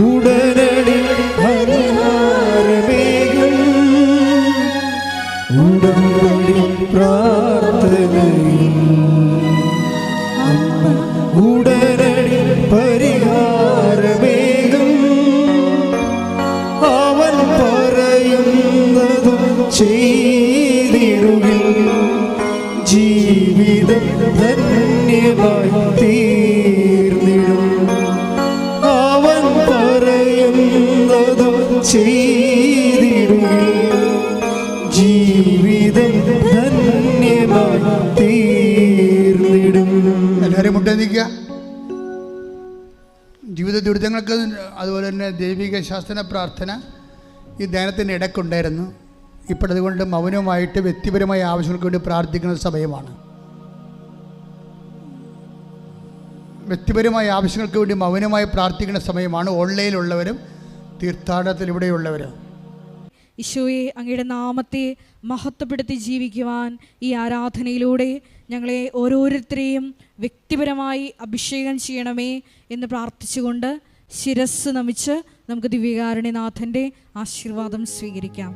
ഉടനടി പരിഹാരമേകും ഉടമ്പടി പ്രാർത്ഥനയിൽ ഉടനടി പരിഹാരമേകും അവൻ പറയുന്നതും ചെയ്തിടുകിൽ ജീവിതം ധന്യമായി തീർന്നിടും. ജീവിതം ധന്യമായി തീർന്നിടും. എല്ലാവരും മുട്ടേന്നിക്കുക. ജീവിത ദുരിതങ്ങൾക്ക് അതുപോലെ തന്നെ ദൈവിക ശാസ്ത്ര പ്രാർത്ഥന ഈ ധ്യാനത്തിൻ്റെ ഇടയ്ക്കുണ്ടായിരുന്നു. ഇപ്പോഴതുകൊണ്ട് മൗനമായിട്ട് വ്യക്തിപരമായ ആവശ്യങ്ങൾക്ക് വേണ്ടി പ്രാർത്ഥിക്കുന്ന സമയമാണ്. വ്യക്തിപരമായ ആവശ്യങ്ങൾക്ക് വേണ്ടി മൗനമായി പ്രാർത്ഥിക്കുന്ന സമയമാണ്. ഓൺലൈനിലുള്ളവരും തീർത്ഥാടനത്തിൽ ഇവിടെയുള്ളവരും ഈശോയെ, അങ്ങയുടെ നാമത്തെ മഹത്വപ്പെടുത്തി ജീവിക്കുവാൻ ഈ ആരാധനയിലൂടെ ഞങ്ങളെ ഓരോരുത്തരെയും വ്യക്തിപരമായി അഭിഷേകം ചെയ്യണമേ എന്ന് പ്രാർത്ഥിച്ചുകൊണ്ട് ശിരസ് നമിച്ച് നമുക്ക് ദിവ്യകാരുണ്യനാഥൻ്റെ ആശീർവാദം സ്വീകരിക്കാം.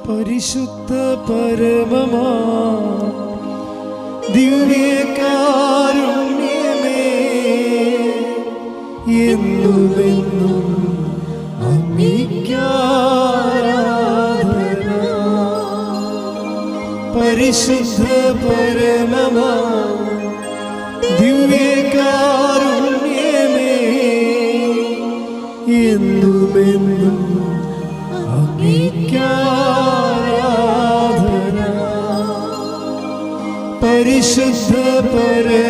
പരിശുദ്ധ പരമമാ ദിവ്യകാരുണ്യമേ, എന്നുമെന്നും അങ്ങേയ്ക്കാരാധന. പരിശുദ്ധ പരമമാ ദിവ്യകാരുണ്യമേ, എന്നുമെന്നും അങ്ങേയ്ക്കാരാധന. പരിശുദ്ധ പരമമാ